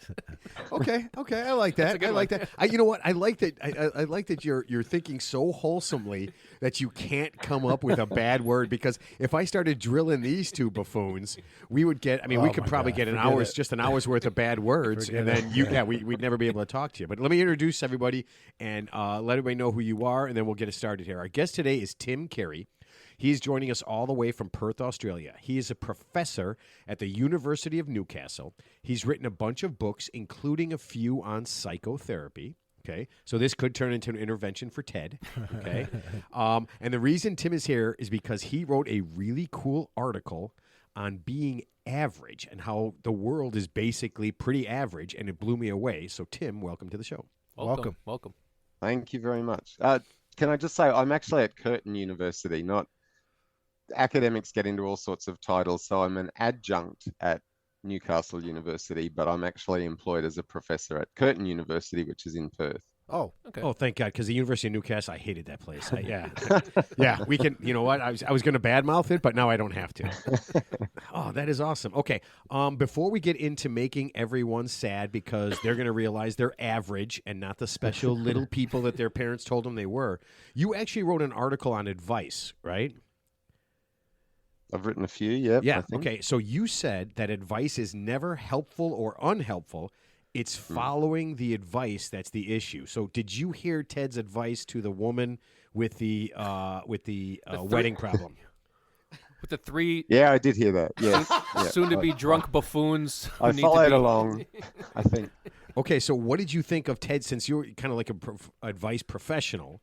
Okay, I like that. I like that. You know what? I like that. I like that you're thinking so wholesomely that you can't come up with a bad word. Because if I started drilling these two buffoons, we would get. I mean, we could my probably God. get Forget an hour's worth of bad words, Forget and it. then we'd never be able to talk to you. But let me introduce everybody and let everybody know who you are, and then we'll get it started here. Our guest today is Tim Carey. He's joining us all the way from Perth, Australia. He is a professor at the University of Newcastle. He's written a bunch of books, including a few on psychotherapy. Okay, so this could turn into an intervention for Ted. Okay, and the reason Tim is here is because he wrote a really cool article on being average and how the world is basically pretty average, and it blew me away. So, Tim, welcome to the show. Welcome. Thank you very much. Can I just say I'm actually at Curtin University, not academics get into all sorts of titles. So I'm an adjunct at Newcastle University, but I'm actually employed as a professor at Curtin University, which is in Perth. Oh, Okay. Oh, thank God, because the University of Newcastle, I hated that place. Yeah, we can. You know what? I was going to badmouth it, but now I don't have to. Oh, that is awesome. Okay, before we get into making everyone sad because they're going to realize they're average and not the special little people that their parents told them they were, you actually wrote an article on advice, right? I've written a few, yep, Yeah. I think. Okay. So you said that advice is never helpful or unhelpful. It's following the advice that's the issue. So did you hear Ted's advice to the woman with the wedding problem? With the three Yeah, I did hear that. Yes. Yeah. soon-to-be drunk buffoons. who I need to followed be- along, I think. Okay. So what did you think of Ted? Since you're kind of like a advice professional,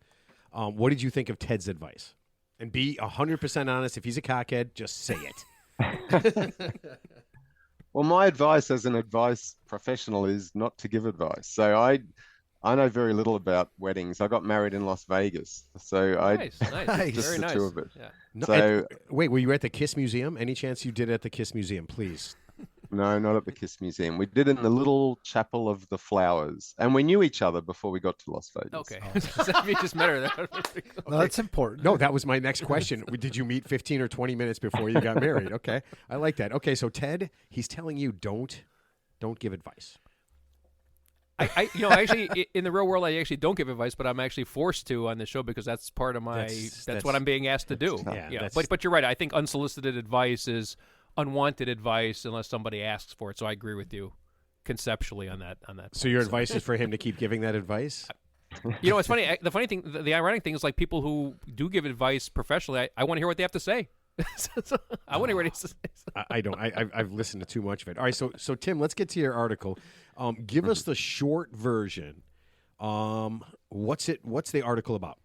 what did you think of Ted's advice? And be 100% honest. If he's a cockhead, just say it. Well, my advice as an advice professional is not to give advice. So I know very little about weddings. I got married in Las Vegas, so Nice. just Very the nice. two of it. Yeah. No, So wait, were you at the Kiss Museum? Any chance you did it at the Kiss Museum, please? no, not at the Kiss Museum. We did it in the little Chapel of the Flowers, and we knew each other before we got to Las Vegas. Okay. You just met her there. no, that's important. No, that was my next question. Did you meet 15 or 20 minutes before you got married? Okay. I like that. Okay, so Ted, he's telling you don't give advice. I actually, in the real world, I actually don't give advice, but I'm actually forced to on the show because that's part of my. That's what I'm being asked to do. Yeah, But you're right. I think unsolicited advice is unwanted advice unless somebody asks for it. So I agree with you conceptually on that. So your advice is for him to keep giving that advice? It's funny. The funny thing, the ironic thing is, like, people who do give advice professionally, I want to hear what they have to say. So I want to hear what he has to say. I don't. I've listened to too much of it. All right, so Tim, let's get to your article. Give us the short version. What's the article about?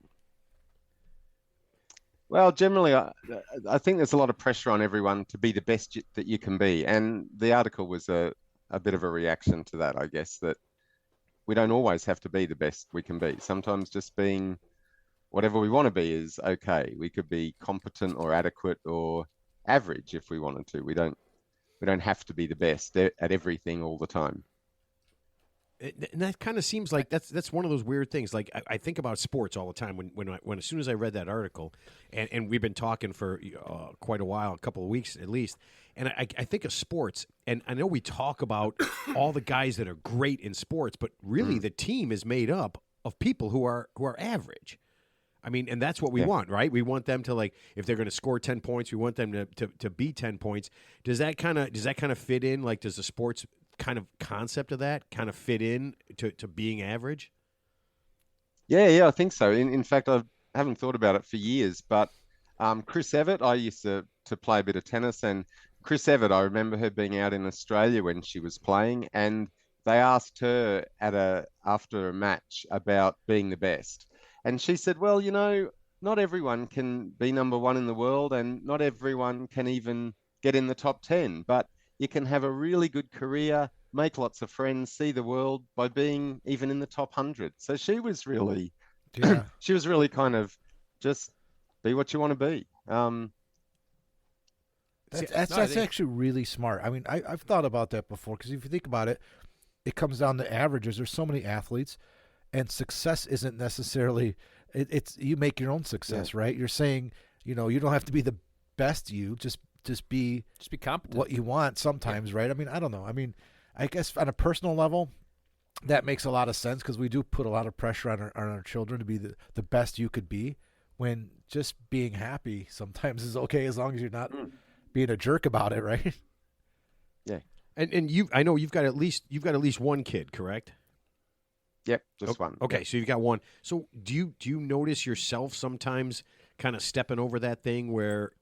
Well, generally, I think there's a lot of pressure on everyone to be the best that you can be. And the article was a bit of a reaction to that, I guess, that we don't always have to be the best we can be. Sometimes just being whatever we want to be is okay. We could be competent or adequate or average if we wanted to. We don't have to be the best at everything all the time. And that kind of seems like that's one of those weird things. Like I think about sports all the time. When as soon as I read that article, and we've been talking for quite a while, a couple of weeks at least, and I think of sports, and I know we talk about all the guys that are great in sports, but really the team is made up of people who are average. I mean, and that's what we want, right? We want them to, like, if they're going to score 10 points, we want them to beat 10 points. Does that kind of fit in? Like, does the sports kind of concept of that kind of fit in to being average? Yeah, I think so. In fact, I haven't thought about it for years, but Chris Evert, I used to play a bit of tennis, and Chris Evert, I remember her being out in Australia when she was playing, and they asked her after a match about being the best. And she said, well, not everyone can be number one in the world, and not everyone can even get in the top 10, but you can have a really good career, make lots of friends, see the world by being even in the top 100. So she was really, she was really kind of just be what you want to be. That's actually really smart. I mean, I've thought about that before, because if you think about it, it comes down to averages. There's so many athletes. And success isn't necessarily it's you make your own success, right? You're saying, you don't have to be the best you, just be competent. What you want sometimes, right? I mean, I don't know. I mean, I guess on a personal level, that makes a lot of sense, because we do put a lot of pressure on our children to be the best you could be, when just being happy sometimes is okay, as long as you're not being a jerk about it, right? Yeah. And I know you've got at least one kid, correct? Yep, just one. Okay, so you've got one. So do you notice yourself sometimes kind of stepping over that thing where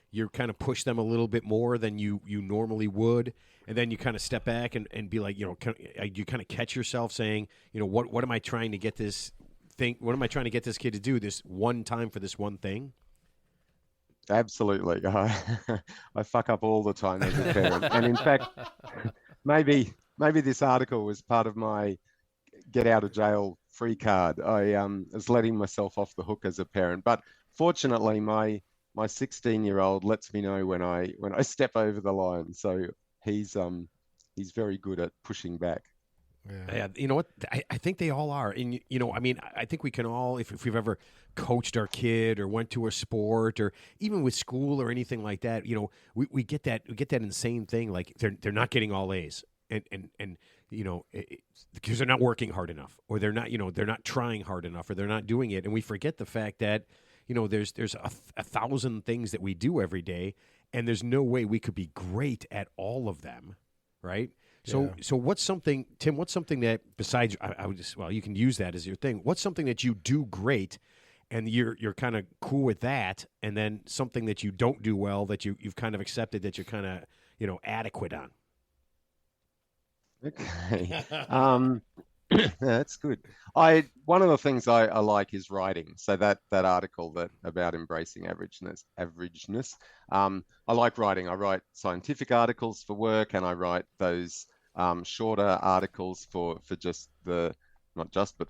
you kind of push them a little bit more than you normally would, and then you kind of step back and be like, you kind of catch yourself saying, what am I trying to get this thing? What am I trying to get this kid to do this one time for this one thing? Absolutely. I fuck up all the time as a parent. And in fact, maybe this article was part of my get out of jail free card. I was letting myself off the hook as a parent, but fortunately my 16-year-old lets me know when I step over the line. So he's very good at pushing back. Yeah, you know what? I think they all are. And, I mean, I think we can all, if we've ever coached our kid or went to a sport or even with school or anything like that, we get that insane thing. Like they're not getting all A's and because they're not working hard enough, or they're not trying hard enough, or they're not doing it. And we forget the fact that, there's a thousand ththings that we do every day, and there's no way we could be great at all of them. Right. So what's something, Tim, that besides, you can use that as your thing. What's something that you do great and you're kind of cool with that, and then something that you don't do well that you've kind of accepted that you're kind of, adequate on? Okay. That's good. One of the things I like is writing. So that article about embracing averageness. I like writing. I write scientific articles for work, and I write those shorter articles for just but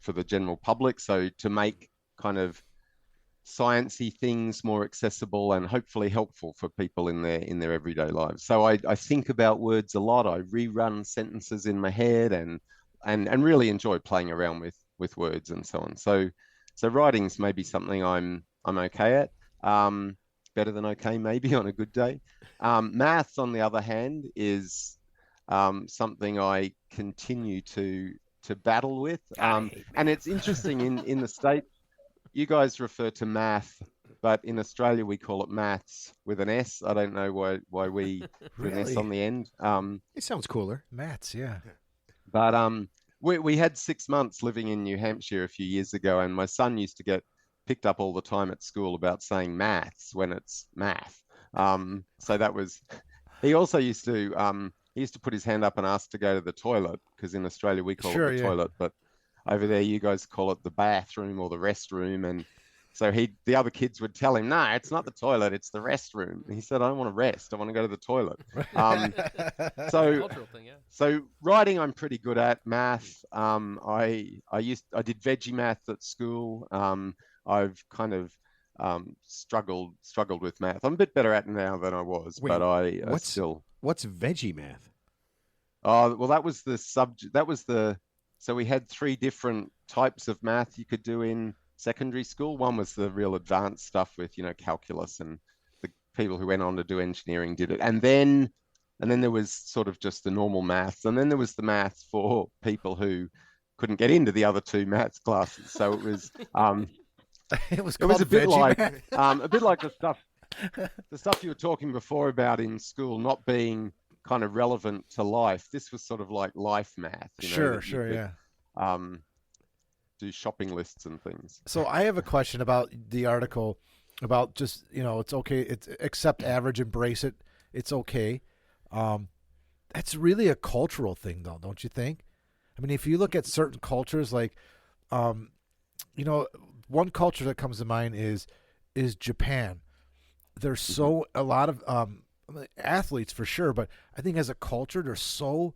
for the general public. So to make kind of sciencey things more accessible and hopefully helpful for people in their everyday lives. So I think about words a lot. I rerun sentences in my head and really enjoy playing around with words and so on. So writing's maybe something I'm okay at. Better than okay maybe on a good day. Maths, on the other hand, is something I continue to battle with. And it's interesting in the States. You guys refer to math, but in Australia we call it maths with an S. I don't know why we put an S on the end. It sounds cooler. Maths, yeah. But we had 6 months living in New Hampshire a few years ago, and my son used to get picked up all the time at school about saying maths when it's math. So that was. He also used to put his hand up and ask to go to the toilet, because in Australia we call it the toilet, but over there you guys call it the bathroom or the restroom, and So the other kids would tell him, "No, it's not the toilet, it's the restroom." And he said, "I don't want to rest. I want to go to the toilet." So, Cultural thing, yeah. so writing, I'm pretty good at. Math, I did veggie math at school. I've kind of struggled with math. I'm a bit better at it now than I was, Wait, but I what's still. What's veggie math? Oh, well, that was the subject. So we had 3 different types of math you could do in secondary school. One was the real advanced stuff with, calculus, and the people who went on to do engineering did it. And then there was sort of just the normal maths. And then there was the maths for people who couldn't get into the other 2 maths classes. So it was, it was a bit like, the stuff you were talking before about in school not being kind of relevant to life. This was sort of like life math. Sure, yeah. Do shopping lists and things. So I have a question about the article about just, it's okay. It's accept average, embrace it. It's okay. That's really a cultural thing, though, don't you think? I mean, if you look at certain cultures, like, one culture that comes to mind is Japan. There's so a lot of athletes for sure, but I think as a culture, they're so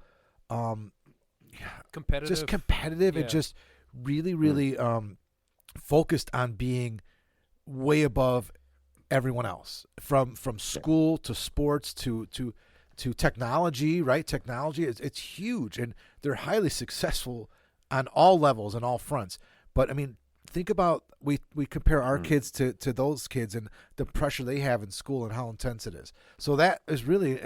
competitive, just competitive, and just really, really focused on being way above everyone else, from school to sports to technology, right? Technology, it's huge, and they're highly successful on all levels and all fronts. But I mean, think about we compare our kids to those kids and the pressure they have in school and how intense it is. So that is really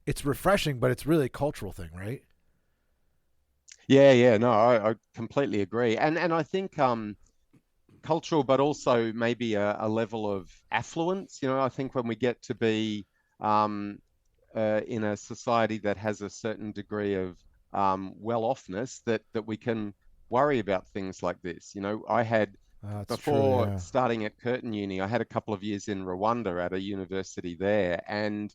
it's refreshing, but it's really a cultural thing, right? Yeah, no, I completely agree, and I think cultural, but also maybe a level of affluence. I think when we get to be in a society that has a certain degree of well-offness, that we can worry about things like this. I had before starting at Curtin Uni, I had a couple of years in Rwanda at a university there, and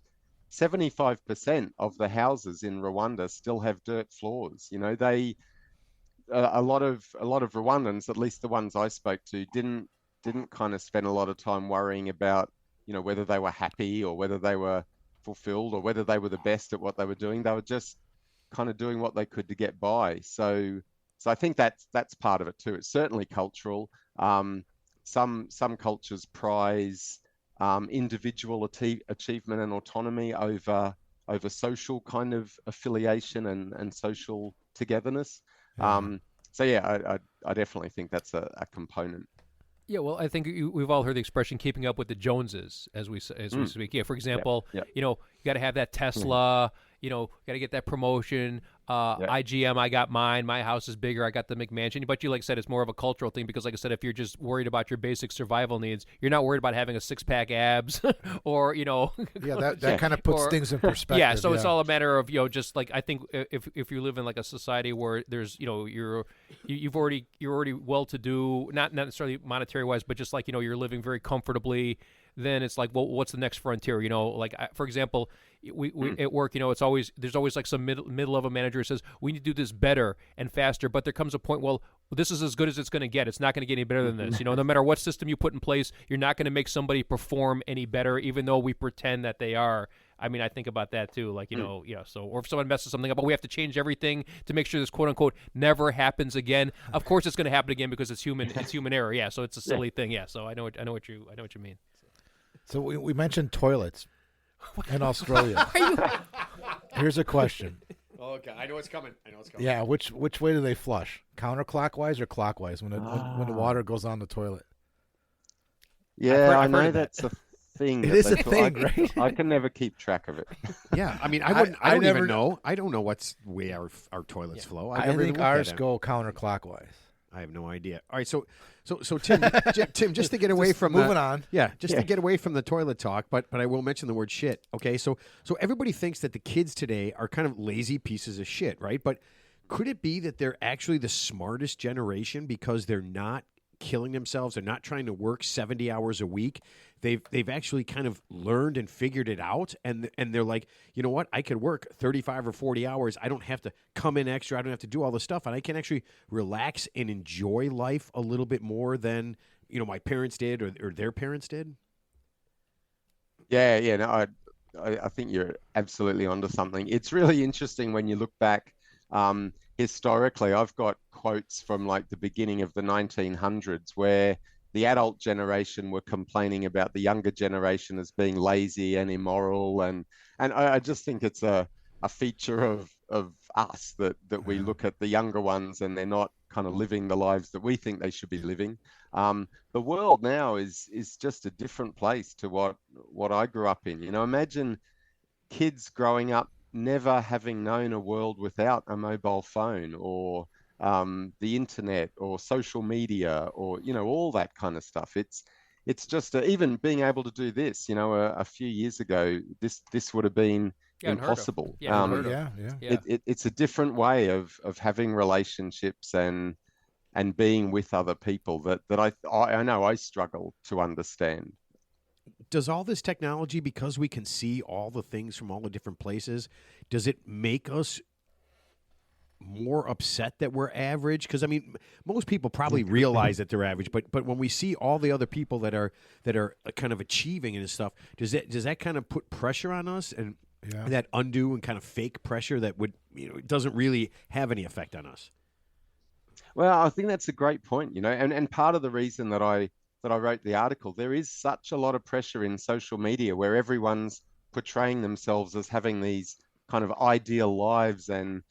75% of the houses in Rwanda still have dirt floors. They a lot of Rwandans, at least the ones I spoke to, didn't kind of spend a lot of time worrying about whether they were happy or whether they were fulfilled or whether they were the best at what they were doing. They were just kind of doing what they could to get by. So I think that's part of it too. It's certainly cultural. Some cultures prize individual achievement and autonomy over social kind of affiliation and social togetherness. So yeah, I definitely think that's a component. Yeah, well, I think we've all heard the expression "keeping up with the Joneses" as we speak. Yeah, for example, you got to have that Tesla. Got to get that promotion. IGM, I got mine. My house is bigger. I got the McMansion. But you said, it's more of a cultural thing because, like I said, if you're just worried about your basic survival needs, you're not worried about having a 6-pack abs or Yeah, that kind of puts things in perspective. Yeah, so it's all a matter of just like I think if you live in like a society where there's you're already well to do, not necessarily monetary wise, but just like you're living very comfortably. Then it's like, well, what's the next frontier? For example, we at work, there's always like some mid-level manager who says we need to do this better and faster. But there comes a point, well, this is as good as it's going to get. It's not going to get any better than this. No matter what system you put in place, you're not going to make somebody perform any better, even though we pretend that they are. I mean, I think about that too. Like, so, or if someone messes something up, but we have to change everything to make sure this quote unquote never happens again. Of course, it's going to happen again because it's human error. Yeah. So it's a silly thing. Yeah. So I know what you mean. So we mentioned toilets in Australia. Here's a question. Okay, I know what's coming. Yeah, which way do they flush? Counterclockwise or clockwise when the water goes on the toilet? Yeah, I know that's a thing. It is a thing, right? I can never keep track of it. Yeah, I mean, I don't even know. I don't know what's way our toilets flow. I think ours go counterclockwise. I have no idea. All right, so Tim, just to get away from moving on. Yeah, to get away from the toilet talk, but I will mention the word shit. Okay, so everybody thinks that the kids today are kind of lazy pieces of shit, right? But could it be that they're actually the smartest generation because they're not killing themselves. They're not trying to work 70 hours a week. They've actually kind of learned and figured it out, and they're like, you know what? I could work 35 or 40 hours. I don't have to come in extra. I don't have to do all this stuff, and I can actually relax and enjoy life a little bit more than my parents did or their parents did. Yeah, no, I think you're absolutely onto something. It's really interesting when you look back historically. I've got quotes from like the beginning of the 1900s where the adult generation were complaining about the younger generation as being lazy and immoral, and I just think it's a feature of us that we look at the younger ones and they're not kind of living the lives that we think they should be living. The world now is just a different place to what I grew up in. Imagine kids growing up never having known a world without a mobile phone or the internet or social media or all that kind of stuff. It's just even being able to do this. A few years ago, this would have been impossible. It's a different way of having relationships and being with other people that I know I struggle to understand. Does all this technology, because we can see all the things from all the different places, does it make us more upset that we're average? Because most people probably realize that they're average, but when we see all the other people that are kind of achieving and stuff, does that kind of put pressure on us and that undue and kind of fake pressure that would doesn't really have any effect on us? Well, I think that's a great point, and part of the reason that I wrote the article, there is such a lot of pressure in social media where everyone's portraying themselves as having these kind of ideal lives and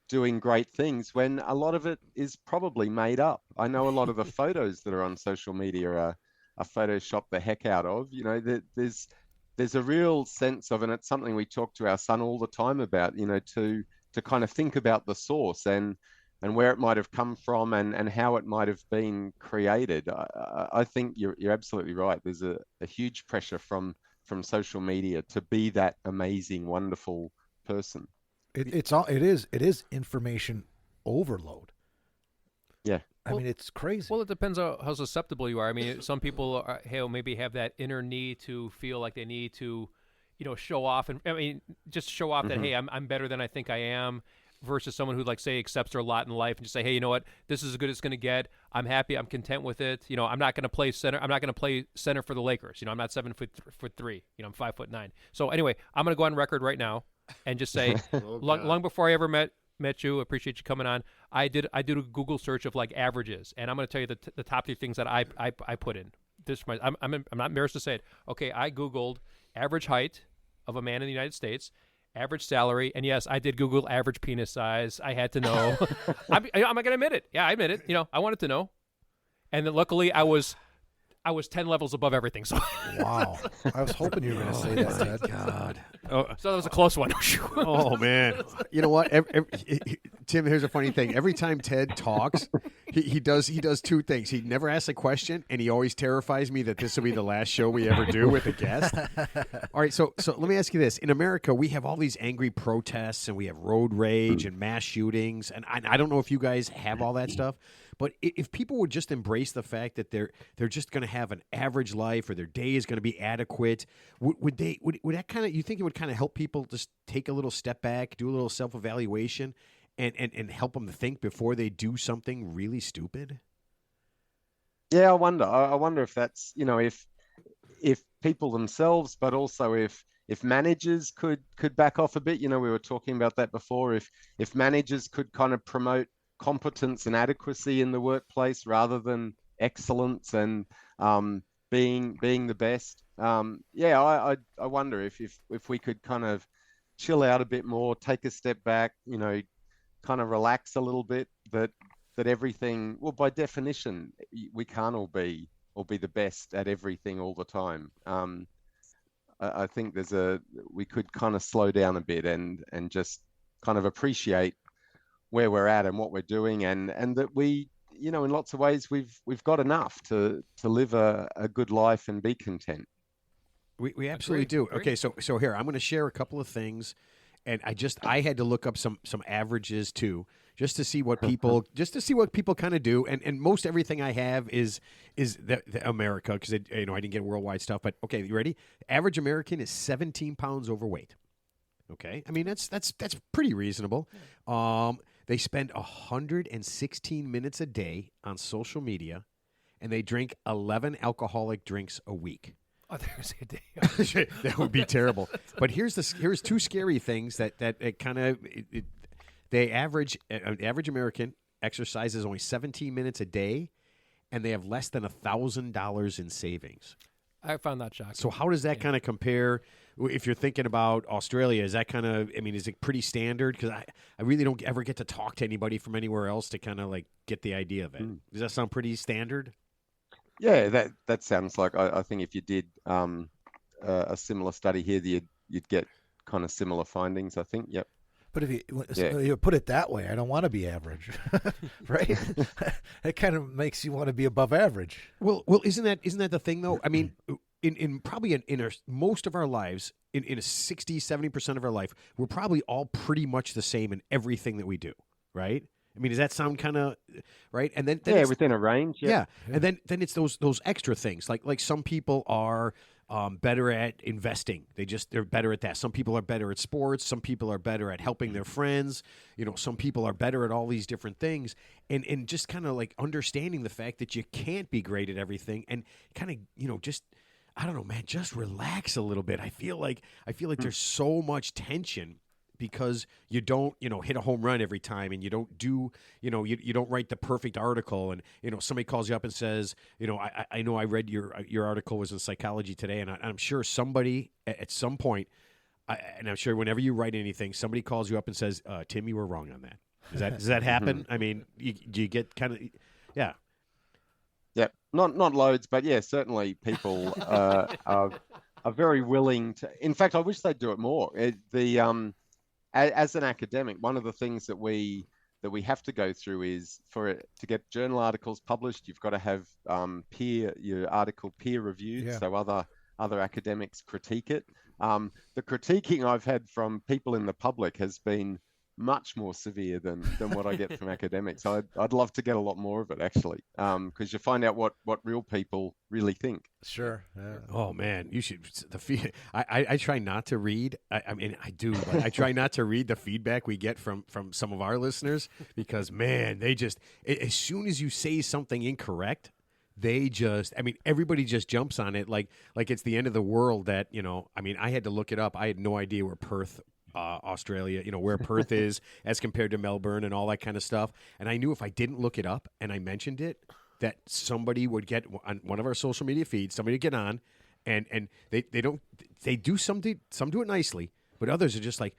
doing great things when a lot of it is probably made up. I know a lot of the photos that are on social media are photoshopped the heck out of. There's a real sense of, and it's something we talk to our son all the time about, to kind of think about the source and where it might have come from and how it might have been created. I think you're absolutely right. There's a huge pressure from social media to be that amazing, wonderful person. It is information overload. Yeah. I mean, it's crazy. Well, it depends on how susceptible you are. I mean, some people maybe have that inner need to feel like they need to, show off, and just show off that, hey, I'm better than I think I am, versus someone who, like, say, accepts their lot in life and just say, hey, you know what, this is as good as it's going to get. I'm happy. I'm content with it. I'm not going to play center. I'm not going to play center for the Lakers. I'm not 7'3". I'm 5'9". So anyway, I'm going to go on record right now and just say, long before I ever met you, appreciate you coming on, I did a Google search of like averages, and I'm going to tell you the top 3 things that I put in. I'm not embarrassed to say it. Okay, I Googled average height of a man in the United States, average salary, and yes, I did Google average penis size. I had to know. I'm not going to admit it. Yeah, I admit it. I wanted to know, and then luckily I was 10 levels above everything. So wow, I was hoping you were going to say that. Ted. God. So that was a close one. Oh man, you know what, Tim? Here's a funny thing. Every time Ted talks, he does 2 things. He never asks a question, and he always terrifies me that this will be the last show we ever do with a guest. All right, so let me ask you this: in America, we have all these angry protests, and we have road rage and mass shootings, and I don't know if you guys have all that stuff. But if people would just embrace the fact that they're just going to have an average life, or their day is going to be adequate, would that kind of, you think it would kind of help people just take a little step back, do a little self-evaluation, and help them to think before they do something really stupid? Yeah, I wonder if that's, if people themselves, but also if managers could back off a bit. We were talking about that before. If managers could kind of promote competence and adequacy in the workplace rather than excellence and being the best. I wonder if we could kind of chill out a bit more, take a step back, kind of relax a little bit. That everything, well, by definition, we can't all be the best at everything all the time. I think we could kind of slow down a bit and just kind of appreciate where we're at and what we're doing, and that we, in lots of ways, we've got enough to live a good life and be content. We absolutely do. Okay, so here I'm going to share a couple of things, and I had to look up some averages too, just to see what people kind of do. And most everything I have is the America, because I didn't get worldwide stuff. But okay, you ready? Average American is 17 pounds overweight. Okay, I mean that's pretty reasonable. They spend 116 minutes a day on social media, and they drink 11 alcoholic drinks a week. Oh, there's a day. That would be terrible. But here's two scary things that it kind of they average. An average American exercises only 17 minutes a day, and they have less than $1,000 in savings. I found that shocking. So how does that kind of compare? If you're thinking about Australia, is that kind of? I mean, is it pretty standard? Because I really don't ever get to talk to anybody from anywhere else to kind of like get the idea of it. Does that sound pretty standard? Yeah, that sounds like I think if you did a similar study here, you'd get kind of similar findings. I think. Yep. But if you put it that way, I don't want to be average, right? It kind of makes you want to be above average. Well, isn't that the thing though? I mean, in most of our lives, in a 60-70% of our life, we're probably all pretty much the same in everything that we do, right? I mean, does that sound kind of right? And then within a range. Yeah. And then it's those extra things like some people are better at investing. They're better at that. Some people are better at sports. Some people are better at helping their friends. Some people are better at all these different things. And just kind of like understanding the fact that you can't be great at everything, and kind of just I don't know, man, just relax a little bit. I feel like there's so much tension because you don't, hit a home run every time, and you don't do, you don't write the perfect article, and somebody calls you up and says, I know I read your article was in Psychology Today, and I'm sure somebody at some point, and I'm sure whenever you write anything, somebody calls you up and says, Tim, you were wrong on that. Does that happen? I mean, do you get kind of, yeah. Yeah, not loads, but yeah, certainly people are very willing to. In fact, I wish they'd do it more. As an academic, one of the things that we have to go through is to get journal articles published, you've got to have your article peer reviewed, so other academics critique it. The critiquing I've had from people in the public has been much more severe than what I get from academics. I'd love to get a lot more of it, actually, because you find out what real people really think. Sure. Yeah. Oh man, you should. I try not to read. I mean, I do. But I try not to read the feedback we get from some of our listeners, because man, they just as soon as you say something incorrect, everybody just jumps on it like it's the end of the world. That I mean, I had to look it up. I had no idea where Perth, Australia, where Perth is as compared to Melbourne and all that kind of stuff. And I knew if I didn't look it up and I mentioned it, that somebody would get on one of our social media feeds, somebody would get on, and they do some do it nicely, but others are just like,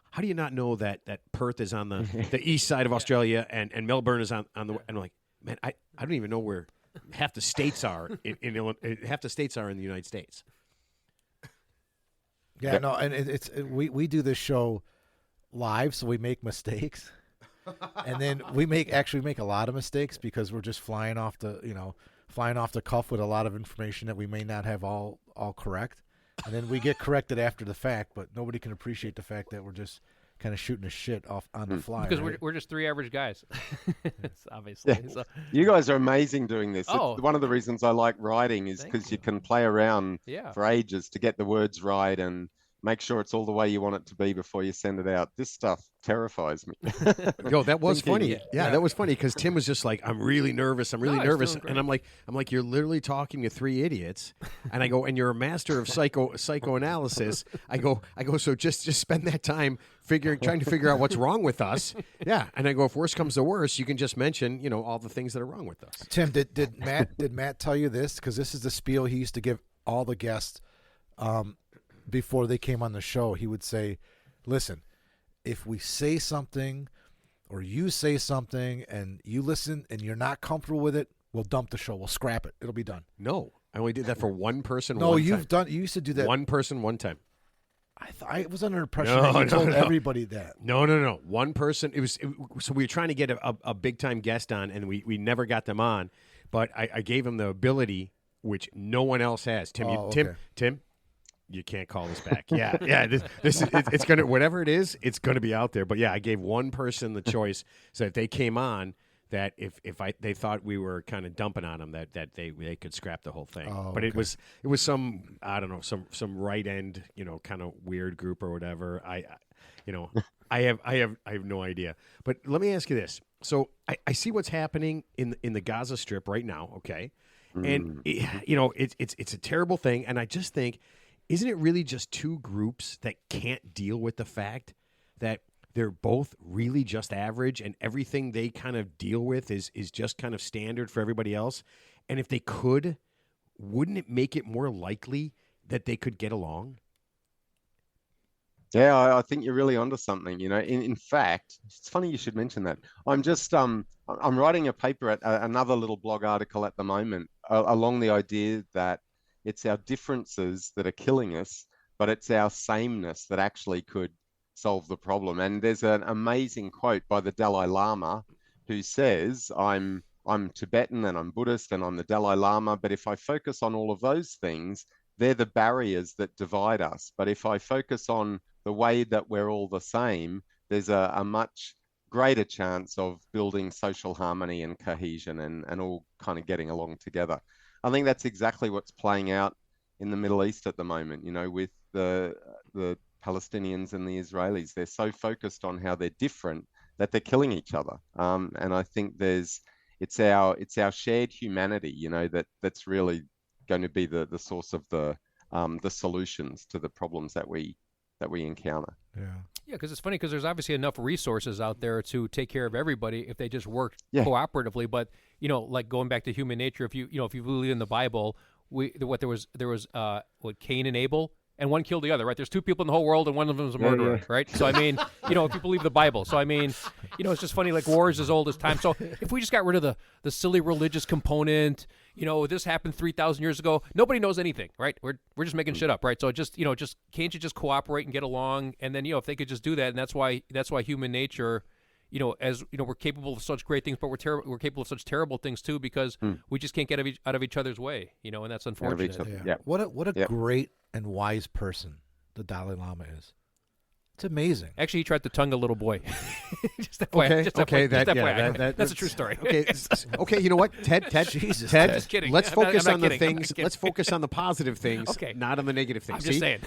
how do you not know that Perth is on the east side of Australia and Melbourne is on the, and I'm like, man, I don't even know where half the states are half the states are in the United States. Yeah, no, and we do this show live, so we make mistakes, and then we make a lot of mistakes because we're just flying off the cuff with a lot of information that we may not have all correct, and then we get corrected after the fact. But nobody can appreciate the fact that we're just kind of shooting a shit off on the fly because right? we're just three average guys. Obviously, yeah. So. You guys are amazing doing this. One of the reasons I like writing is because you can play around for ages to get the words right and make sure it's all the way you want it to be before you send it out. This stuff terrifies me. Yo, that was funny. Yeah, that was funny because Tim was just like, I'm really nervous. I'm really nervous. And I'm like, you're literally talking to three idiots. And I go, and you're a master of psychoanalysis. I go, so just spend that time trying to figure out what's wrong with us. Yeah. And I go, if worse comes to worse, you can just mention, all the things that are wrong with us. Tim, did Matt tell you this? Because this is the spiel he used to give all the guests before they came on the show. He would say, listen, if we say something or you say something and you listen and you're not comfortable with it, we'll dump the show. We'll scrap it. It'll be done. No, I only did that for one person. No, one you've time. done. You used to do that. One person, one time. I was under the impression that you told everybody that. No. One person. So we were trying to get a big time guest on, and we never got them on. But I gave him the ability, which no one else has. Tim, Tim. you can't call this back. Yeah. This is it's gonna whatever it is, it's gonna be out there. But yeah, I gave one person the choice, so if they came on, that if they thought we were kind of dumping on them, that they could scrap the whole thing. But okay. it was some, I don't know, some right end, kind of weird group or whatever. I have no idea. But let me ask you this. So I see what's happening in the Gaza Strip right now. Okay. And it's a terrible thing, and I just think, isn't it really just two groups that can't deal with the fact that they're both really just average, and everything they kind of deal with is just kind of standard for everybody else? And if they could, wouldn't it make it more likely that they could get along? Yeah, I think you're really onto something. In fact, it's funny you should mention that. I'm writing a paper at another little blog article at the moment along the idea that it's our differences that are killing us, but it's our sameness that actually could solve the problem. And there's an amazing quote by the Dalai Lama, who says, I'm Tibetan and I'm Buddhist and I'm the Dalai Lama, but if I focus on all of those things, they're the barriers that divide us. But if I focus on the way that we're all the same, there's a much greater chance of building social harmony and cohesion and all kind of getting along together. I think that's exactly what's playing out in the Middle East at the moment, with the Palestinians and the Israelis. They're so focused on how they're different that they're killing each other. And I think it's our shared humanity, that's really going to be the source of the solutions to the problems that we encounter. Yeah, because it's funny, because there's obviously enough resources out there to take care of everybody if they just work cooperatively. But like going back to human nature, if you believe in the Bible, there was Cain and Abel, and one killed the other, right? There's two people in the whole world, and one of them is a murderer, right? So I mean, if you believe the Bible, so I mean, it's just funny. Like, war is as old as time. So if we just got rid of the silly religious component, this happened 3,000 years ago, nobody knows anything, right? We're just making shit up, right? So just can't you just cooperate and get along? And then if they could just do that, and that's why human nature, as we're capable of such great things, but we're capable of such terrible things too, because we just can't get out of each other's way, and that's unfortunate. Yeah. What a great and wise person the Dalai Lama is. It's amazing. Actually, he tried to tongue a little boy. That's a true story. Okay. You know what, Ted? Jesus, Ted, just kidding. Let's focus on the kidding. things. Let's focus on the positive things, not on the negative things. I'm just saying.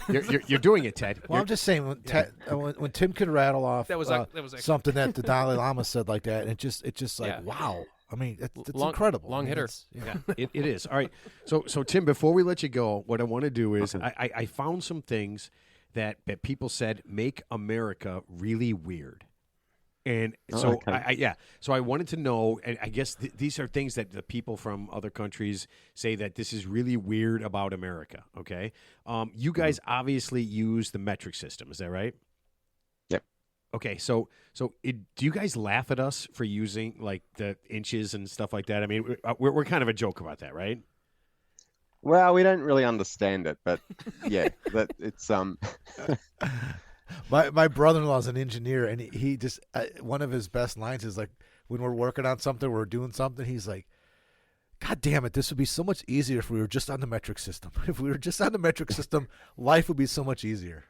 You're doing it, Ted. Well, I'm just saying when Tim could rattle off that was something that the Dalai Lama said like that, and it's just like wow. I mean, it's incredible. Long hitter. It is. All right. So Tim, before we let you go, what I want to do is I found some things that people said make America really weird. And so, so I wanted to know, and I guess these are things that the people from other countries say that this is really weird about America, okay? You guys obviously use the metric system, is that right? Yep. Okay, so do you guys laugh at us for using, like, the inches and stuff like that? I mean, we're kind of a joke about that, right? Well, we don't really understand it, but yeah, that it's My brother-in-law is an engineer, and he just one of his best lines is like, when we're working on something, we're doing something, he's like, God damn it, this would be so much easier if we were just on the metric system. If we were just on the metric system, life would be so much easier.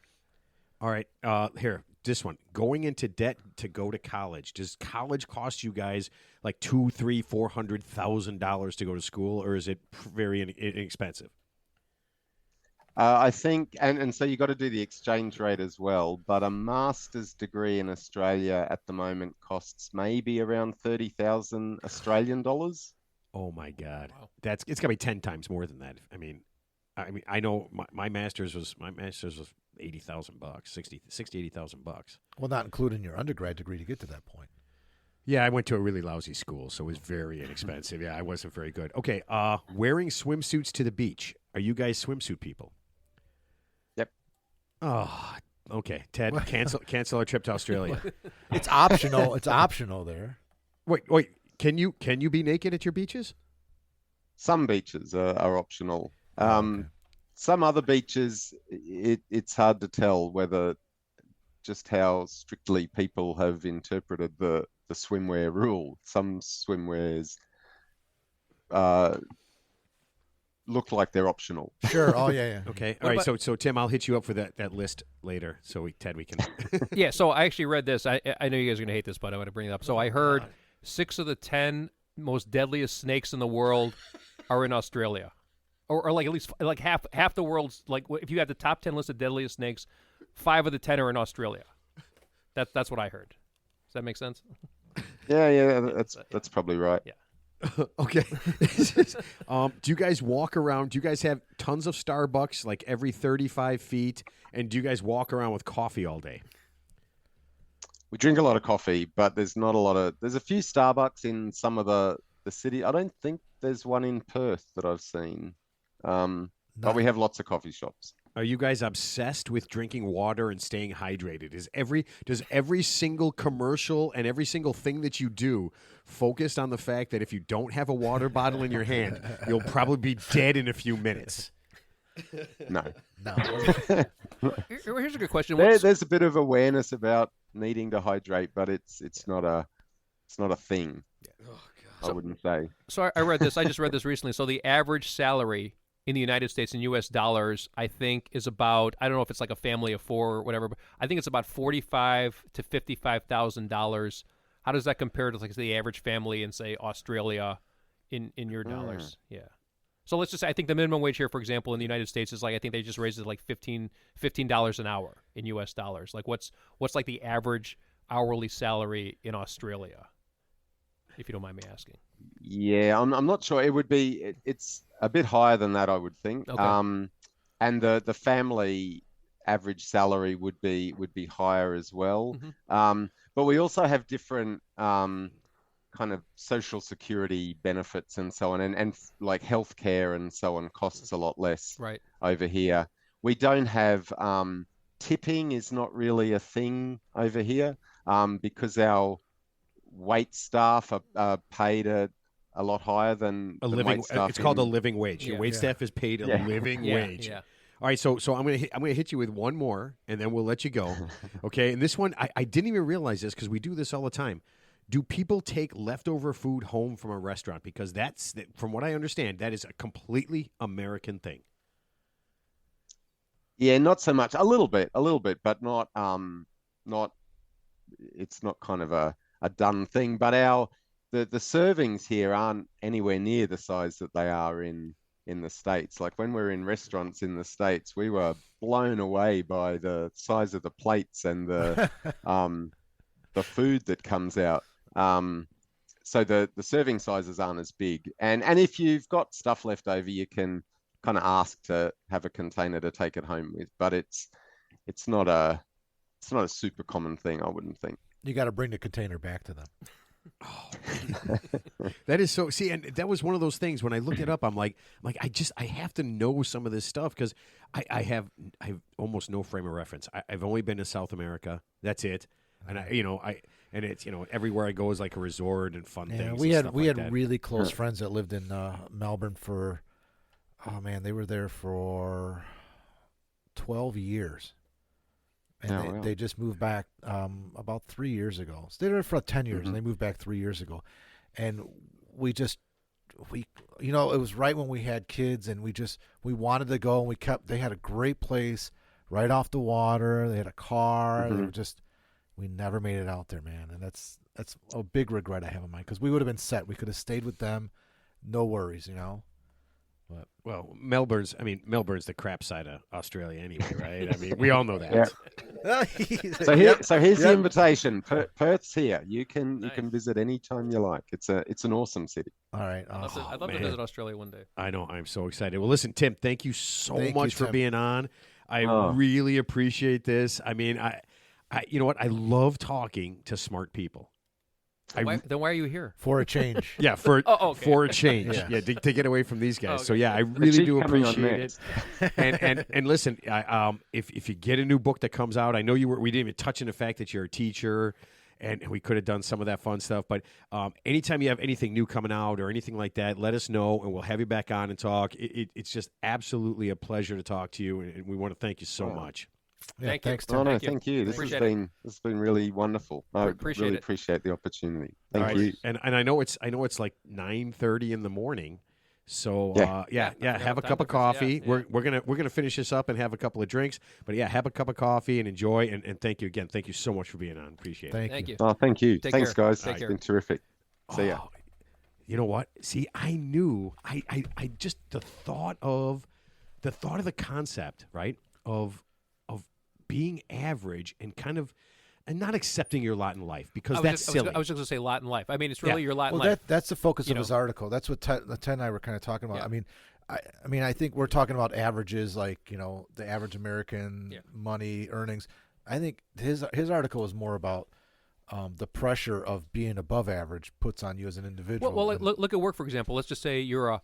All right, here, this one. Going into debt to go to college. Does college cost you guys like $200,000, $300,000, $400,000 to go to school, or is it very inexpensive? I think, and so you got to do the exchange rate as well, but a master's degree in Australia at the moment costs maybe around 30,000 Australian dollars. Oh my God. Wow. It's got to be 10 times more than that. I mean, I know my master's was 80,000 bucks, 80,000 bucks. Well, not including your undergrad degree to get to that point. Yeah, I went to a really lousy school, so it was very inexpensive. Yeah, I wasn't very good. Okay, wearing swimsuits to the beach. Are you guys swimsuit people? Yep. Oh, okay. Ted, cancel our trip to Australia. It's optional. It's optional there. Wait. Can you be naked at your beaches? Some beaches are optional. Some other beaches, it's hard to tell whether just how strictly people have interpreted the swimwear rule. Some swimwears look like they're optional. Sure. Oh yeah. Okay. All right. So Tim, I'll hit you up for that list later. So we can. Yeah. So I actually read this. I know you guys are gonna hate this, but I want to bring it up. So I heard 6 of the 10 most deadliest snakes in the world are in Australia, or like at least like half the world's, like if you have the top 10 list of deadliest snakes, 5 of the 10 are in Australia. That's what I heard. Does that make sense? Yeah, that's probably right. Yeah. Okay. Do you guys walk around? Do you guys have tons of Starbucks like every 35 feet? And do you guys walk around with coffee all day? We drink a lot of coffee, but there's not a lot of. There's a few Starbucks in some of the city. I don't think there's one in Perth that I've seen. But we have lots of coffee shops. Are you guys obsessed with drinking water and staying hydrated? Does every single commercial and every single thing that you do focus on the fact that if you don't have a water bottle in your hand, you'll probably be dead in a few minutes? No. Here's a good question. There's a bit of awareness about needing to hydrate, but it's not a thing. Oh, God. I wouldn't say. So I read this. I just read this recently. So the average salary in the United States in U.S. dollars, I think, is about, I don't know if it's like a family of 4 or whatever, but I think it's about $45,000 to $55,000. How does that compare to like the average family in, say, Australia in your dollars? Yeah. So let's just say, I think the minimum wage here, for example, in the United States is like, I think they just raised it like $15 an hour in U.S. dollars. Like what's like the average hourly salary in Australia, if you don't mind me asking? Yeah, I'm not sure. It would be, it's a bit higher than that, I would think. Okay. And the family average salary would be higher as well. Mm-hmm. But we also have different kind of social security benefits and so on, and like healthcare and so on costs a lot less Right. over here. We don't have tipping is not really a thing over here because our wait staff are paid a lot higher than a the living. wait staff It's called a in- living wage. Your wait staff is paid a living wage. Yeah. All right, so I'm gonna hit you with one more, and then we'll let you go. Okay, and this one I didn't even realize this because we do this all the time. Do people take leftover food home from a restaurant? Because from what I understand, that is a completely American thing. Yeah, not so much. A little bit, but not it's not kind of a done thing. But the servings here aren't anywhere near the size that they are in the States. Like when we're in restaurants in the States, we were blown away by the size of the plates and the food that comes out. So the serving sizes aren't as big. And if you've got stuff left over, you can kind of ask to have a container to take it home with. But it's not a super common thing, I wouldn't think. You got to bring the container back to them. Oh, that is so. See, and that was one of those things when I looked it up. I'm like, I have to know some of this stuff because I have almost no frame of reference. I've only been to South America. That's it. And and it's everywhere I go is like a resort and fun things. We had that. really close friends that lived in Melbourne for, oh man, they were there for 12 years. And they just moved back about 3 years ago. So they were there for 10 years, and they moved back 3 years ago. And we it was right when we had kids, and we wanted to go, and they had a great place right off the water. They had a car. They were we never made it out there, man. And that's a big regret I have in mind because we would have been set. We could have stayed with them, no worries, But well, Melbourne's the crap side of Australia anyway, right? I mean, we all know that. So here's the invitation. Perth's here. You can visit anytime you like. It's an awesome city. All right. I'd love to visit Australia one day. I know. I'm so excited. Well, listen, Tim, thank you so much for Tim. being on. I really appreciate this. I mean, I you know what? I love talking to smart people. Then why are you here? For a change. Yeah, for okay. a change. Yeah. To get away from these guys. Oh, okay. So yeah, I really do coming on appreciate it. And listen, if you get a new book that comes out, I know we didn't even touch on the fact that you're a teacher, and we could have done some of that fun stuff. But anytime you have anything new coming out or anything like that, let us know, and we'll have you back on and talk. It's just absolutely a pleasure to talk to you, and we want to thank you so much. Yeah, thanks, Tim. Oh, no, Thank you. thank you. This has been really wonderful. I Appreciate it. appreciate the opportunity. Thank All right. you. And I know it's like 9:30 in the morning. So Yeah. have a cup of coffee. We're gonna finish this up and have a couple of drinks. But yeah, have a cup of coffee and enjoy. And thank you again. Thank you so much for being on. Appreciate it. Thank you. Oh, thank you. Take Thanks, care. guys. Take It's care. been terrific. See ya. You know what? See, I knew. I just the thought of the concept, right? Of being average and kind of. And not accepting your lot in life because that's silly. I was just going to say lot in life. I mean, it's really your lot in life. life. That's the focus of his article. That's what Ted and I were kind of talking about. Yeah. I mean, I think we're talking about averages, like the average American money earnings. I think his article is more about the pressure of being above average puts on you as an individual. Well, look at work, for example. Let's just say you're a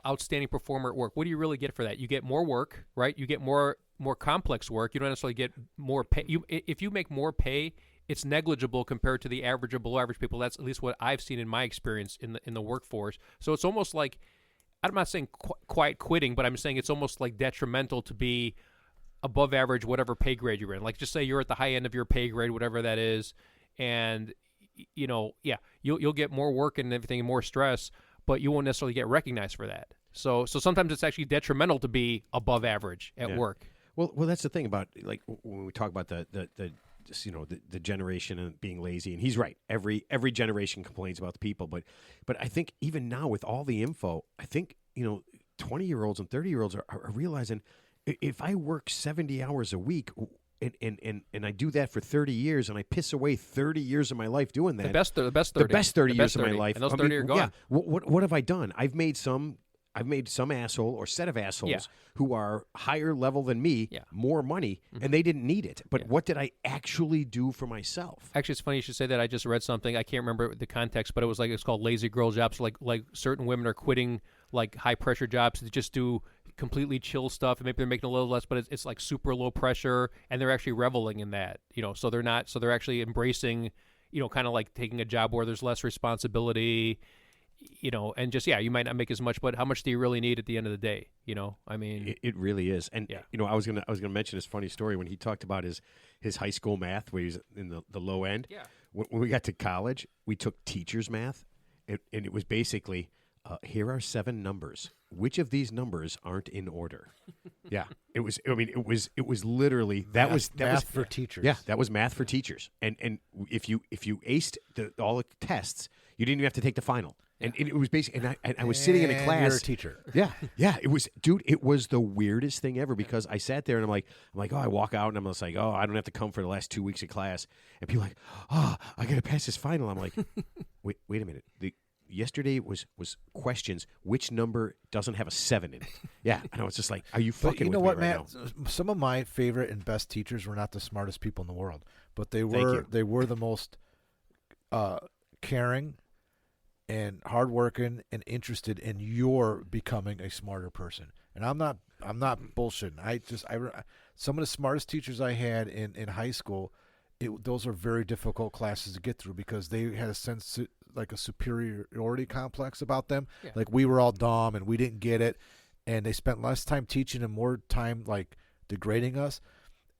outstanding performer at work. What do you really get for that? You get more work, right? You get more complex work. You don't necessarily get more pay. If you make more pay, it's negligible compared to the average or below average people. That's at least what I've seen in my experience in the workforce. So it's almost like, I'm not saying quiet quitting, but I'm saying it's almost like detrimental to be above average, whatever pay grade you're in. Like, just say you're at the high end of your pay grade, whatever that is, and you'll get more work and everything and more stress, but you won't necessarily get recognized for that. So sometimes it's actually detrimental to be above average at work. Well, that's the thing about, like, when we talk about the generation and being lazy, and he's right. Every generation complains about the people, but I think even now with all the info, I think 20-year-olds and 30-year-olds are realizing if I work 70 hours a week and I do that for 30 years and I piss away 30 years of my life doing that, the best 30 years of my life, and those 30 are gone. Yeah, what have I done? I've made some asshole or set of assholes who are higher level than me more money, and they didn't need it. But what did I actually do for myself? Actually, it's funny you should say that. I just read something. I can't remember the context, but it's called lazy girl jobs. Like certain women are quitting like high pressure jobs to just do completely chill stuff, and maybe they're making a little less, but it's like super low pressure, and they're actually reveling in that. So they're actually embracing, kind of like taking a job where there's less responsibility. And just, you might not make as much, but how much do you really need at the end of the day? I mean, it really is. And, I was going to mention this funny story when he talked about his high school math, where he's in the low end. Yeah. When we got to college, we took teacher's math, and it was basically, here are 7 numbers. Which of these numbers aren't in order? Yeah. It was literally, that was math for teachers. Yeah. That was math for teachers. And if you aced all the tests, you didn't even have to take the final. And it was basically, and I was sitting in a class. You're a teacher. Yeah. It was, dude. It was the weirdest thing ever because I sat there and I'm like, oh, I walk out and I'm just like, oh, I don't have to come for the last 2 weeks of class. And people are like, oh, I got to pass this final. I'm like, wait a minute. Yesterday was questions. Which number doesn't have a 7 in it? Yeah, and I was just like, "Are you fucking?" You know with what, me Matt? right now? Some of my favorite and best teachers were not the smartest people in the world, but they were the most caring and hardworking and interested in your becoming a smarter person. And I'm not bullshitting. Some of the smartest teachers I had in high school, those are very difficult classes to get through because they had a sense like a superiority complex about them. Yeah. Like we were all dumb and we didn't get it, and they spent less time teaching and more time like degrading us.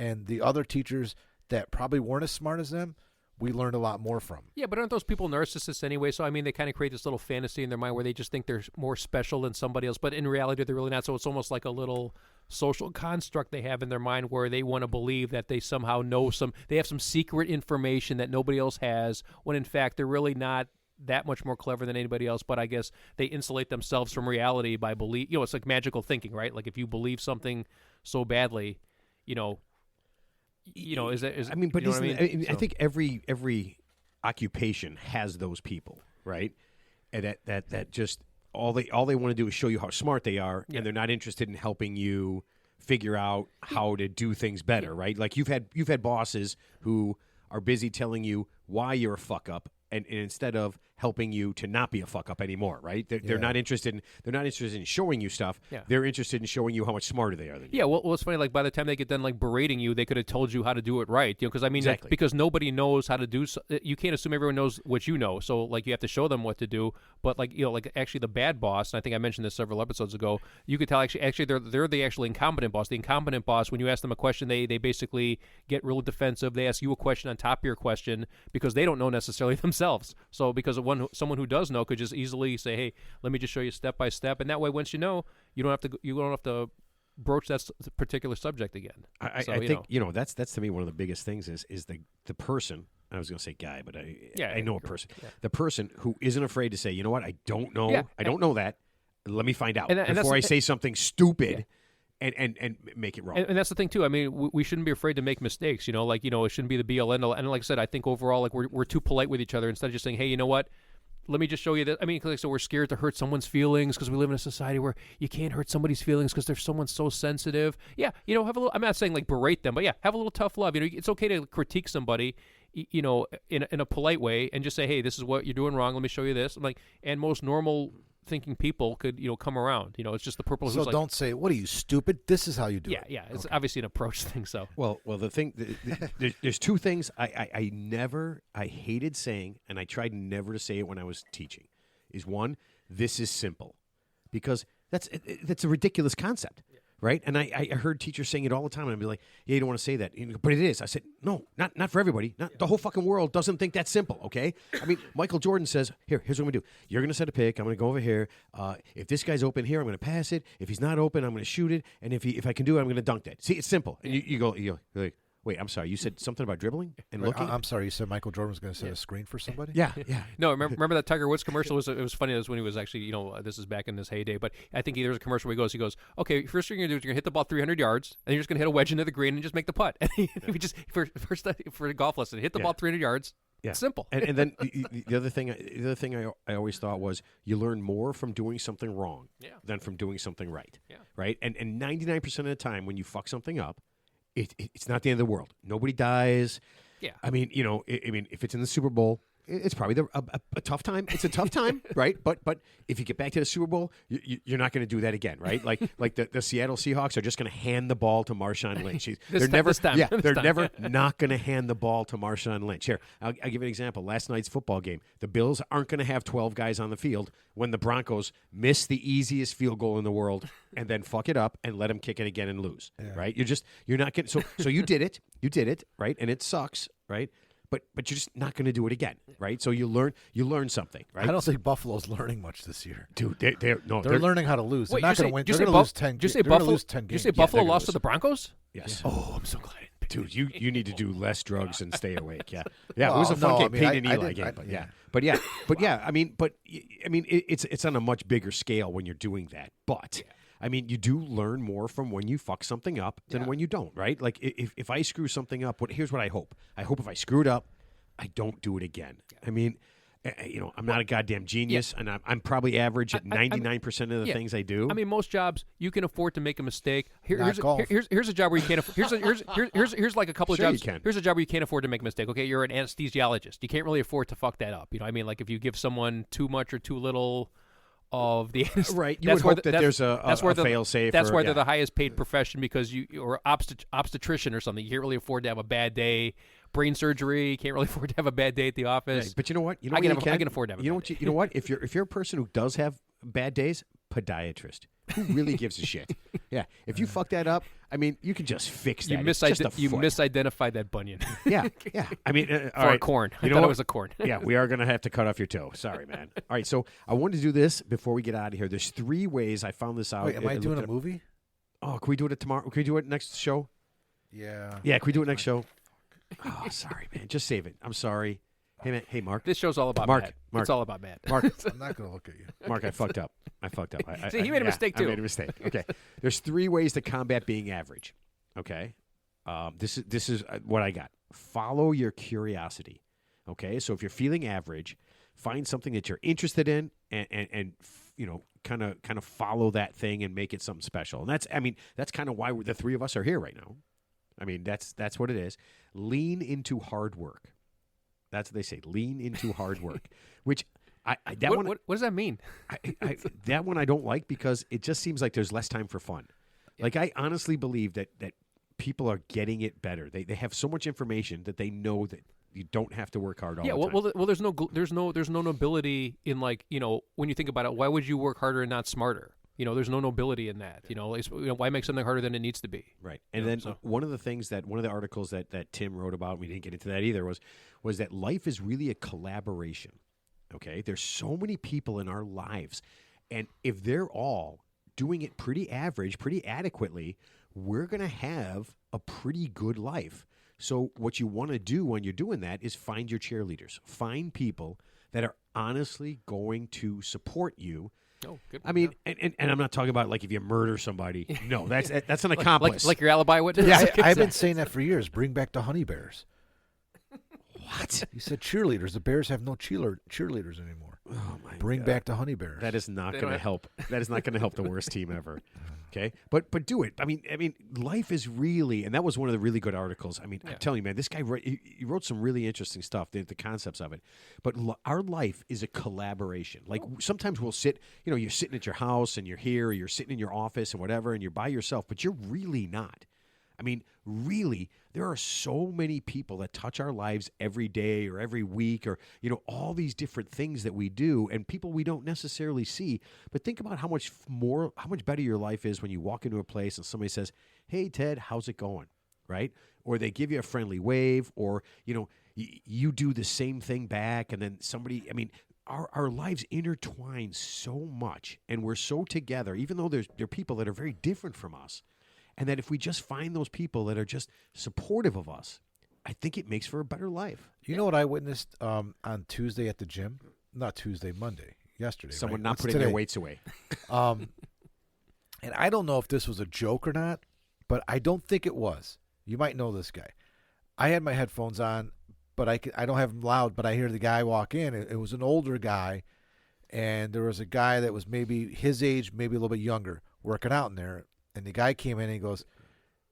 And the other teachers that probably weren't as smart as them, we learned a lot more from. Yeah, but aren't those people narcissists anyway? So, I mean, they kind of create this little fantasy in their mind where they just think they're more special than somebody else, but in reality, they're really not. So it's almost like a little social construct they have in their mind where they want to believe that they somehow know they have some secret information that nobody else has, when in fact, they're really not that much more clever than anybody else. But I guess they insulate themselves from reality by it's like magical thinking, right? Like if you believe something so badly, I think every occupation has those people, right? And that just all they want to do is show you how smart they are, and they're not interested in helping you figure out how to do things better, right? Like you've had bosses who are busy telling you why you're a fuck up, and instead of helping you to not be a fuck up anymore, right? They're not interested in showing you stuff. Yeah. They're interested in showing you how much smarter they are than you. Yeah, well, it's funny. Like by the time they get done like berating you, they could have told you how to do it right. Because I mean, exactly. Because nobody knows how to do. You can't assume everyone knows what you know. So like you have to show them what to do. But like like actually the bad boss, and I think I mentioned this several episodes ago. You could tell actually they're the actual incompetent boss. The incompetent boss, when you ask them a question, they basically get really defensive. They ask you a question on top of your question because they don't know necessarily themselves. So because someone who does know could just easily say, "Hey, let me just show you step by step," and that way, once you know, you don't have to broach that particular subject again. I think that's to me one of the biggest things is the person. I was going to say guy, but I know a person. Yeah. The person who isn't afraid to say, you know what, I don't know. Yeah. I don't know that. Let me find out before I say something stupid. Yeah. And make it wrong. And that's the thing too. I mean, we shouldn't be afraid to make mistakes. It shouldn't be the be all end all. And like I said, I think overall, like we're too polite with each other instead of just saying, hey, you know what? Let me just show you this. I mean, so we're scared to hurt someone's feelings because we live in a society where you can't hurt somebody's feelings because there's someone so sensitive. Yeah, have a little. I'm not saying like berate them, but yeah, have a little tough love. It's okay to critique somebody, in a polite way and just say, hey, this is what you're doing wrong. Let me show you this. And most normal thinking people could come around. It's just the purple. So don't say, what are you, stupid? This is how you do it. Yeah. It's obviously an approach thing. So well the thing there's two things I hated saying, and I tried never to say it when I was teaching, is one, this is simple, because that's a ridiculous concept. Right? And I heard teachers saying it all the time, and I'd be like, yeah, you don't want to say that. But it is. I said, no, not for everybody. The whole fucking world doesn't think that's simple, okay? I mean, Michael Jordan says, here's what I'm going to do. You're going to set a pick. I'm going to go over here. If this guy's open here, I'm going to pass it. If he's not open, I'm going to shoot it. And if I can do it, I'm going to dunk that. See, it's simple. And you're like, wait, I'm sorry. You said something about dribbling and looking? I'm sorry. You said Michael Jordan was going to set a screen for somebody? Yeah. No, remember that Tiger Woods commercial? It was funny. That was when he was actually, this is back in his heyday. But I think there's a commercial where he goes, okay, first thing you're going to do is you're going to hit the ball 300 yards, and you're just going to hit a wedge into the green and just make the putt. And we just, for a golf lesson, hit the ball 300 yards. Yeah. It's simple. And then the other thing I always thought was you learn more from doing something wrong than from doing something right. Yeah. Right? And 99% of the time when you fuck something up, it's not the end of the world. Nobody dies. Yeah. I mean, if it's in the Super Bowl, it's probably a tough time. It's a tough time, right? But if you get back to the Super Bowl, you're not going to do that again, right? Like the Seattle Seahawks are just going to hand the ball to Marshawn Lynch. They're never not going to hand the ball to Marshawn Lynch. Here, I'll give you an example. Last night's football game, the Bills aren't going to have 12 guys on the field when the Broncos miss the easiest field goal in the world and then fuck it up and let them kick it again and lose, right? You're not getting so you did it, right? And it sucks, right? But you're just not going to do it again, right? So you learn something, right? I don't think Buffalo's learning much this year, dude. They're learning how to lose. Wait, they're not going to win. They're going to lose 10. Did you say Buffalo? Lose 10 games. Did you say Buffalo lost to the Broncos? Yes. Oh, I'm so glad. Dude, you need to do less drugs and stay awake. Yeah. It was a fun game, Peyton and Eli game. But yeah. I mean, it's on a much bigger scale when you're doing that. But I mean, you do learn more from when you fuck something up than when you don't, right? Like if I screw something up, here's what I hope. I hope if I screw it up, I don't do it again. I mean, I'm not a goddamn genius, and I'm probably average at 99% of the things I do. I mean, most jobs you can afford to make a mistake. Here's a job where you can't. Here's like a couple of jobs. Here's a job where you can't afford to make a mistake. Okay, you're an anesthesiologist. You can't really afford to fuck that up. I mean, like if you give someone too much or too little of the right, you would hope that there's a fail-safe. That's why they're the highest paid profession, because or obstetrician or something. You can't really afford to have a bad day. Brain surgery, can't really afford to have a bad day at the office. Yeah, but you know what? I can afford to have a bad day. You know what? If you're a person who does have bad days, podiatrist. Who really gives a shit? Yeah. If you fuck that up, I mean, you can just fix that. You misidentified that bunion. Yeah. I mean, a corn. I thought it was a corn. Yeah, we are going to have to cut off your toe. Sorry, man. All right, so I wanted to do this before we get out of here. There's 3 ways I found this out. Wait, am I doing a movie? Oh, can we do it tomorrow? Can we do it next show? Yeah. Yeah, can we do it next show? Oh, sorry, man. Just save it. I'm sorry. Hey, man. Hey, Mark. This show's all about Matt. It's all about Matt. Mark. I'm not going to look at you. Mark, I fucked up. See, he made a mistake, too. I made a mistake. Okay. There's 3 ways to combat being average. Okay? This is what I got. Follow your curiosity. Okay? So if you're feeling average, find something that you're interested in and kind of follow that thing and make it something special. And that's kind of why the 3 of us are here right now. I mean, that's what it is. Lean into hard work. That's what they say. Lean into hard work. Which what does that mean? That one I don't like, because it just seems like there's less time for fun. Yeah. Like, I honestly believe that people are getting it better. They have so much information that they know that you don't have to work hard all the time. Well, there's no nobility in, like, when you think about it. Why would you work harder and not smarter? There's no nobility in that. Why make something harder than it needs to be? Right. And then one of the articles that Tim wrote about, we didn't get into that either, was that life is really a collaboration. okay? There's so many people in our lives. And if they're all doing it pretty average, pretty adequately, we're going to have a pretty good life. So what you want to do when you're doing that is find your cheerleaders. Find people that are honestly going to support you. Oh, good. I mean, and I'm not talking about like if you murder somebody. No, that's an accomplice. like your alibi witness. Yeah, I've been saying that for years. Bring back the honey bears. What? You said cheerleaders. The Bears have no cheerleaders anymore. Oh my! Bring God. back the honey bears. That is not going to help. That is not going to help the worst team ever. Okay, but do it. I mean, life is really, and that was one of the really good articles. I mean, I'm telling you, man, this guy he wrote some really interesting stuff. The concepts of it, but our life is a collaboration. Like sometimes we'll sit, you're sitting at your house and you're here, or you're sitting in your office and whatever, and you're by yourself, but you're really not. I mean, really, there are so many people that touch our lives every day or every week or, all these different things that we do and people we don't necessarily see. But think about how much better your life is when you walk into a place and somebody says, "Hey, Ted, how's it going?" Right? Or they give you a friendly wave or, you do the same thing back and then somebody, our lives intertwine so much and we're so together, even though there are people that are very different from us. And that if we just find those people that are just supportive of us, I think it makes for a better life. You know what I witnessed on Tuesday at the gym? Not Tuesday, Monday, yesterday. Someone right? not What's putting today? their weights away. And I don't know if this was a joke or not, but I don't think it was. You might know this guy. I had my headphones on, but I don't have them loud, but I hear the guy walk in. It was an older guy, and there was a guy that was maybe his age, maybe a little bit younger, working out in there. And the guy came in and he goes,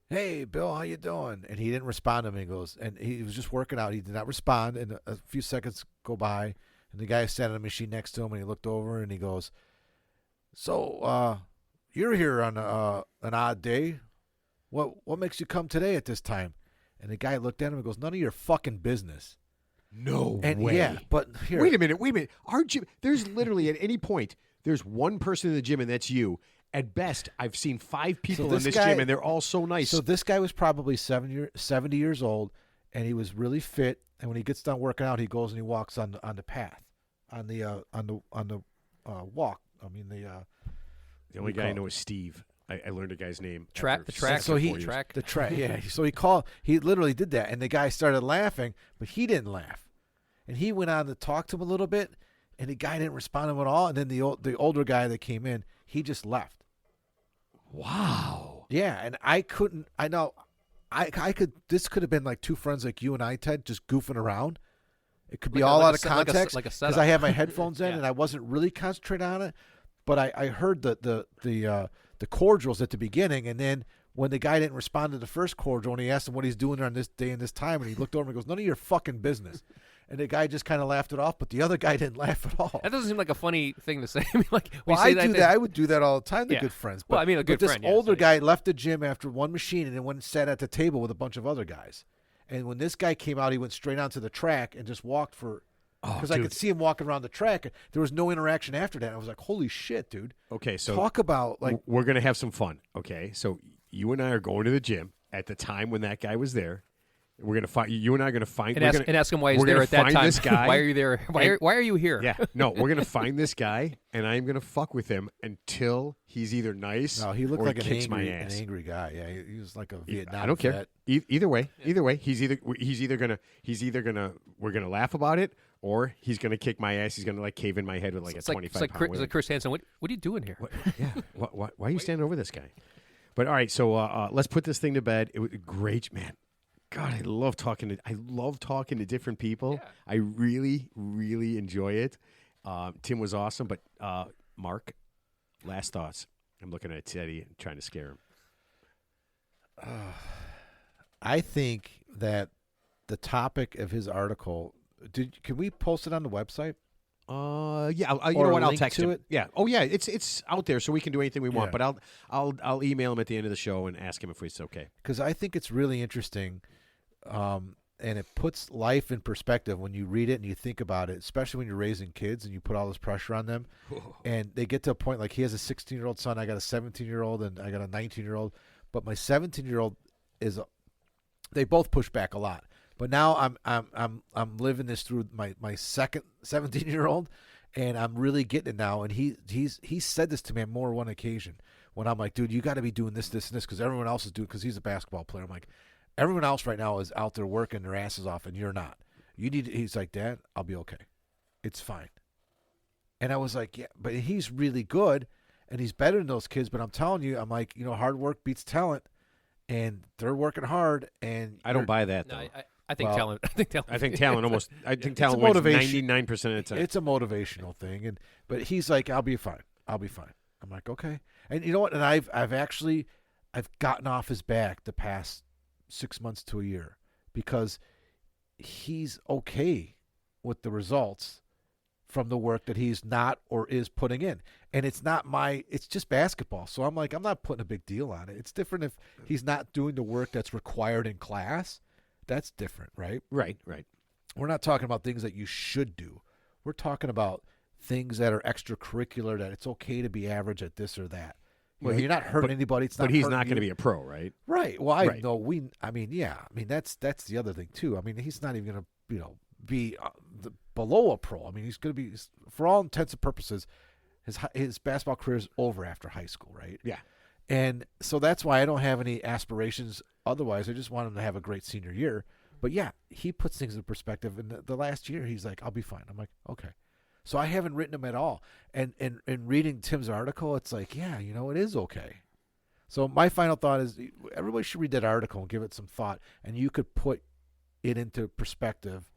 "Hey, Bill, how you doing?" And he didn't respond to him. And he was just working out. He did not respond. And a few seconds go by, and the guy sat on a machine next to him, and he looked over and he goes, "So, you're here on an odd day. What makes you come today at this time?" And the guy looked at him and goes, "None of your fucking business." No and way. Yeah, but here. Wait a minute. Our gym, there's literally at any point, there's one person in the gym, and that's you. At best, I've seen 5 people in this gym, and they're all so nice. So this guy was probably 70 years old, and he was really fit. And when he gets done working out, he goes and he walks on the path, on the walk. The only guy I know is Steve. I learned a guy's name. The track. Yeah. So he literally did that, and the guy started laughing, but he didn't laugh, and he went on to talk to him a little bit, and the guy didn't respond to him at all. And then the older guy that came in, he just left. Wow. Yeah, and I couldn't. I know, I could. This could have been like two friends like you and I, Ted, just goofing around. It could be all out of context because I had my headphones in and I wasn't really concentrating on it. But I heard the cordials at the beginning, and then when the guy didn't respond to the first cordial, and he asked him what he's doing on this day and this time, and he looked over and goes, "None of your fucking business." And the guy just kind of laughed it off, but the other guy didn't laugh at all. That doesn't seem like a funny thing to say. I mean, I would do that all the time to good friends. But, a good friend. This older guy left the gym after one machine and then went and sat at the table with a bunch of other guys. And when this guy came out, he went straight onto the track and just walked because I could see him walking around the track. There was no interaction after that. I was like, "Holy shit, dude!" Okay, so talk about we're gonna have some fun. Okay, so you and I are going to the gym at the time when that guy was there. We're gonna find you and I are gonna find and ask him why he's there at that time. This guy. Why are you there? Why are you here? Yeah, no, we're gonna find this guy, and I'm gonna fuck with him until he's either nice. No, he looked like an angry guy. Yeah, he was like a Vietnam. I don't care. Either way, he's either gonna we're gonna laugh about it, or he's gonna kick my ass. He's gonna cave in my head with like it's a 25 pound. It's like Chris Hansen. What are you doing here? Why are you standing over this guy? But all right, so let's put this thing to bed. It was great, man. God, I love talking to different people. Yeah. I really, really enjoy it. Tim was awesome, but Mark, last thoughts. I'm looking at Teddy and trying to scare him. I think that the topic of his article. Can we post it on the website? Yeah. You know what? I'll text him. Yeah. Oh, yeah. It's out there, so we can do anything we want. But I'll email him at the end of the show and ask him if it's okay. Because I think it's really interesting. And it puts life in perspective when you read it and you think about it, especially when you're raising kids and you put all this pressure on them. And they get to a point like he has a 16-year-old son, I got a 17-year-old, and I got a 19-year-old. But my 17-year-old they both push back a lot. But now I'm living this through my second 17-year-old, and I'm really getting it now. And he said this to me on more than one occasion when I'm like, dude, you got to be doing this, this, and this because everyone else is doing. Because he's a basketball player. I'm like, everyone else right now is out there working their asses off, and you're not. You need. He's like, Dad, I'll be okay. It's fine. And I was like, yeah, but he's really good, and he's better than those kids. But I'm telling you, I'm like, hard work beats talent, and they're working hard. And I don't buy that though. No, I think talent. I think talent almost. I think talent wins 99% of the time. It's a motivational thing, but he's like, I'll be fine. I'll be fine. I'm like, okay. And you know what? And I've gotten off his back the past 6 months to a year because he's okay with the results from the work that he's not or is putting in. And it's just basketball. So I'm like, I'm not putting a big deal on it. It's different if he's not doing the work that's required in class. That's different, right? Right. We're not talking about things that you should do. We're talking about things that are extracurricular, that it's okay to be average at this or that. Well, you're not hurting anybody. It's not. But he's not going to be a pro, right? Right. Well, I know. That's the other thing too. I mean, he's not even going to be below a pro. I mean, he's going to be, for all intents and purposes, his basketball career is over after high school, right? Yeah. And so that's why I don't have any aspirations. Otherwise, I just want him to have a great senior year. But yeah, he puts things in perspective. And the last year, he's like, I'll be fine. I'm like, okay. So I haven't written him at all. And reading Tim's article, it's like, yeah, it is okay. So my final thought is everybody should read that article and give it some thought. And you could put it into perspective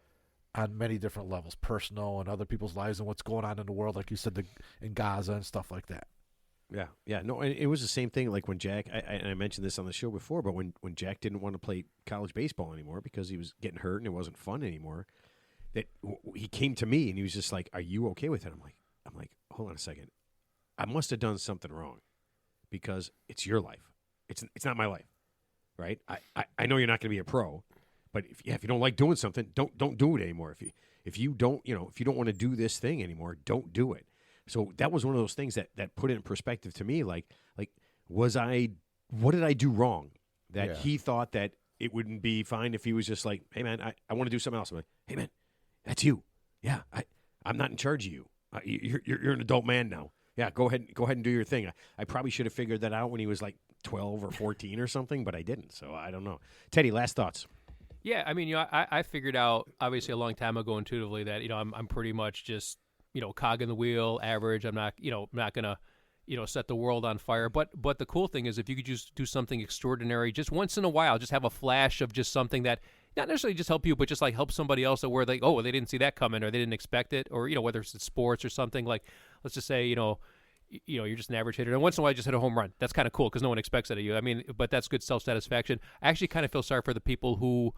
on many different levels, personal and other people's lives and what's going on in the world, like you said, in Gaza and stuff like that. Yeah. No, and it was the same thing like when Jack, I mentioned this on the show before, but when Jack didn't want to play college baseball anymore because he was getting hurt and it wasn't fun anymore, that he came to me and he was just like, are you okay with it? I'm like, hold on a second. I must have done something wrong because it's your life. It's not my life, right? I know you're not going to be a pro, but if you don't like doing something, don't do it anymore. If you don't want to do this thing anymore, don't do it. So that was one of those things that put it in perspective to me. Like, what did I do wrong? That he thought that it wouldn't be fine if he was just like, hey man, I want to do something else. I'm like, hey man, that's you. Yeah, I'm not in charge of you. You're an adult man now. Yeah, go ahead and do your thing. I probably should have figured that out when he was like 12 or 14 or something, but I didn't. So I don't know. Teddy, last thoughts. Yeah, I mean, I figured out obviously a long time ago intuitively that I'm pretty much just cog in the wheel, average. I'm not gonna set the world on fire. But the cool thing is if you could just do something extraordinary, just once in a while, just have a flash of just something that not necessarily just help you, but just like help somebody else where they didn't see that coming or they didn't expect it, or whether it's in sports or something, like let's just say you're just an average hitter and once in a while you just hit a home run. That's kind of cool because no one expects that of you. I mean, but that's good self-satisfaction. I actually kind of feel sorry for the people who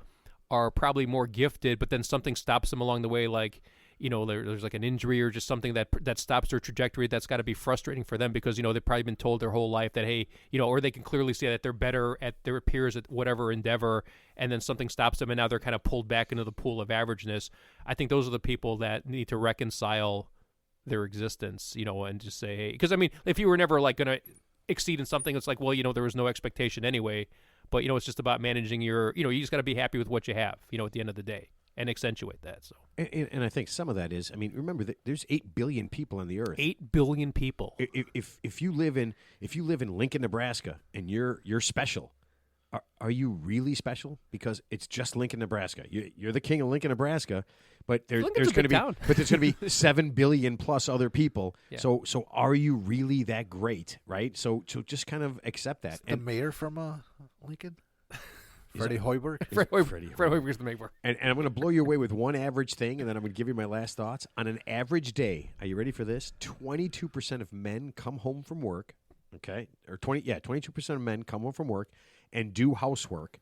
are probably more gifted, but then something stops them along the way, like there's like an injury or just something that stops their trajectory. That's got to be frustrating for them because they've probably been told their whole life that hey, or they can clearly see that they're better at their peers at whatever endeavor, and then something stops them and now they're kind of pulled back into the pool of averageness. I think those are the people that need to reconcile their existence, and just say hey, because I mean, if you were never like going to exceed in something, it's like, well, there was no expectation anyway. But it's just about managing your, you just got to be happy with what you have, at the end of the day, and accentuate that. So, and I think some of that is, I mean, remember that there's 8 billion people on the earth. 8 billion people. If you live in Lincoln, Nebraska, and you're special, are you really special? Because it's just Lincoln, Nebraska. You're the king of Lincoln, Nebraska, but there's going to be 7 billion plus other people. Yeah. So are you really that great, right? So just kind of accept that. The mayor from Lincoln, Freddie Hoiberg. Freddie Hoiberg's the mayor. And I'm going to blow you away with one average thing, and then I'm going to give you my last thoughts. On an average day, are you ready for this? 22% of men come home from work. Okay, or 22% of men come home from work and do housework.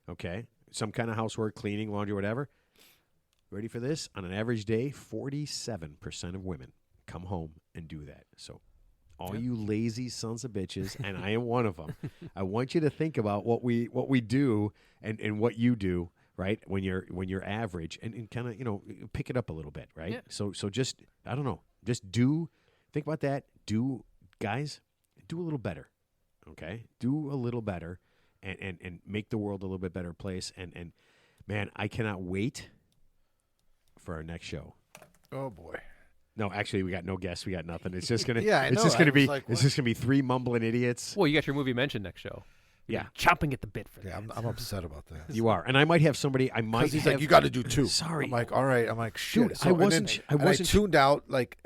Okay, some kind of housework, cleaning, laundry, whatever. Ready for this? On an average day, 47% of women come home and do that. So all you lazy sons of bitches, and I am one of them, I want you to think about what we do and what you do, right, when you're average, and kind of, pick it up a little bit, right? Yeah. So just, I don't know, just think about that. Guys, do a little better, okay? Do a little better and make the world a little bit better place and Man, I cannot wait for our next show. Oh boy. No, actually, we got no guests. We got nothing. It's just gonna. Yeah, I know. It's just gonna be. Like, it's just gonna be three mumbling idiots. Well, you got your movie mentioned next show. Yeah, chomping at the bit for that. Yeah, I'm upset about that. You are, and I might have somebody. I might. He's have, like, you got to do 2. Sorry. I'm like, all right. I'm like, shoot. Dude, So, I wasn't. I tuned out like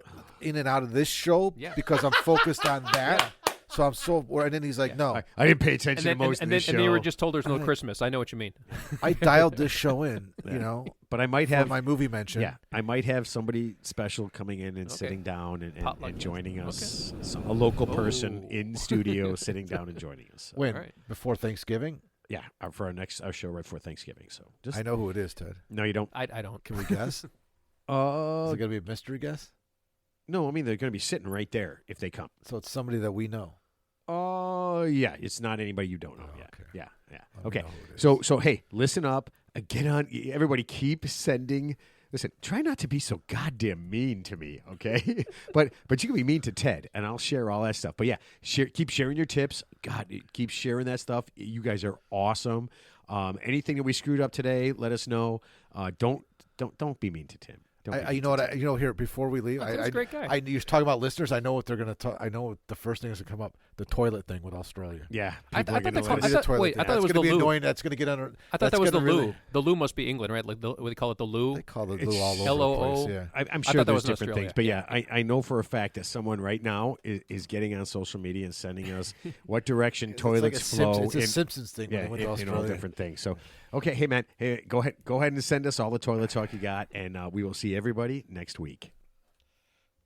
in and out of this show because I'm focused on that. So I'm so. And then he's like, no. I didn't pay attention to most of this show. And then you were just told there's no Christmas. I know what you mean. I dialed this show in, you know. But I might have my movie mention. Yeah, I might have somebody special coming in and sitting down and joining us. A local person in studio sitting down and joining us. So. When? Before Thanksgiving? Yeah, for our show right before Thanksgiving. So I know who it is, Ted. No, you don't. I don't. Can we guess? Is it going to be a mystery guess? No, I mean they're going to be sitting right there if they come. So it's somebody that we know. Oh, yeah. It's not anybody you don't know yet. Okay. Yeah. Okay. So hey, listen up. Get on. Everybody keep sending. Listen, try not to be so goddamn mean to me, okay? but you can be mean to Ted, and I'll share all that stuff. But yeah, keep sharing your tips. God, keep sharing that stuff. You guys are awesome. Anything that we screwed up today, let us know. Don't be mean to Tim. You know what? Here before we leave, Tim's a great guy. You're talking about listeners. I know what they're going to talk. I know what the first thing is to come up: the toilet thing with Australia. Yeah, I thought it was the loo. That's going to get under. I thought that was the loo. The loo must be England, right? Like what do they call it? The loo. They call it the loo all over L-O-O. the place. Yeah, I'm sure there's different things, but yeah, I know for a fact that someone right now is getting on social media and sending us what direction toilets flow. It's a Simpsons thing. Yeah, with Australia. all different things. So, okay, hey man, go ahead and send us all the toilet talk you got, and we will see everybody next week.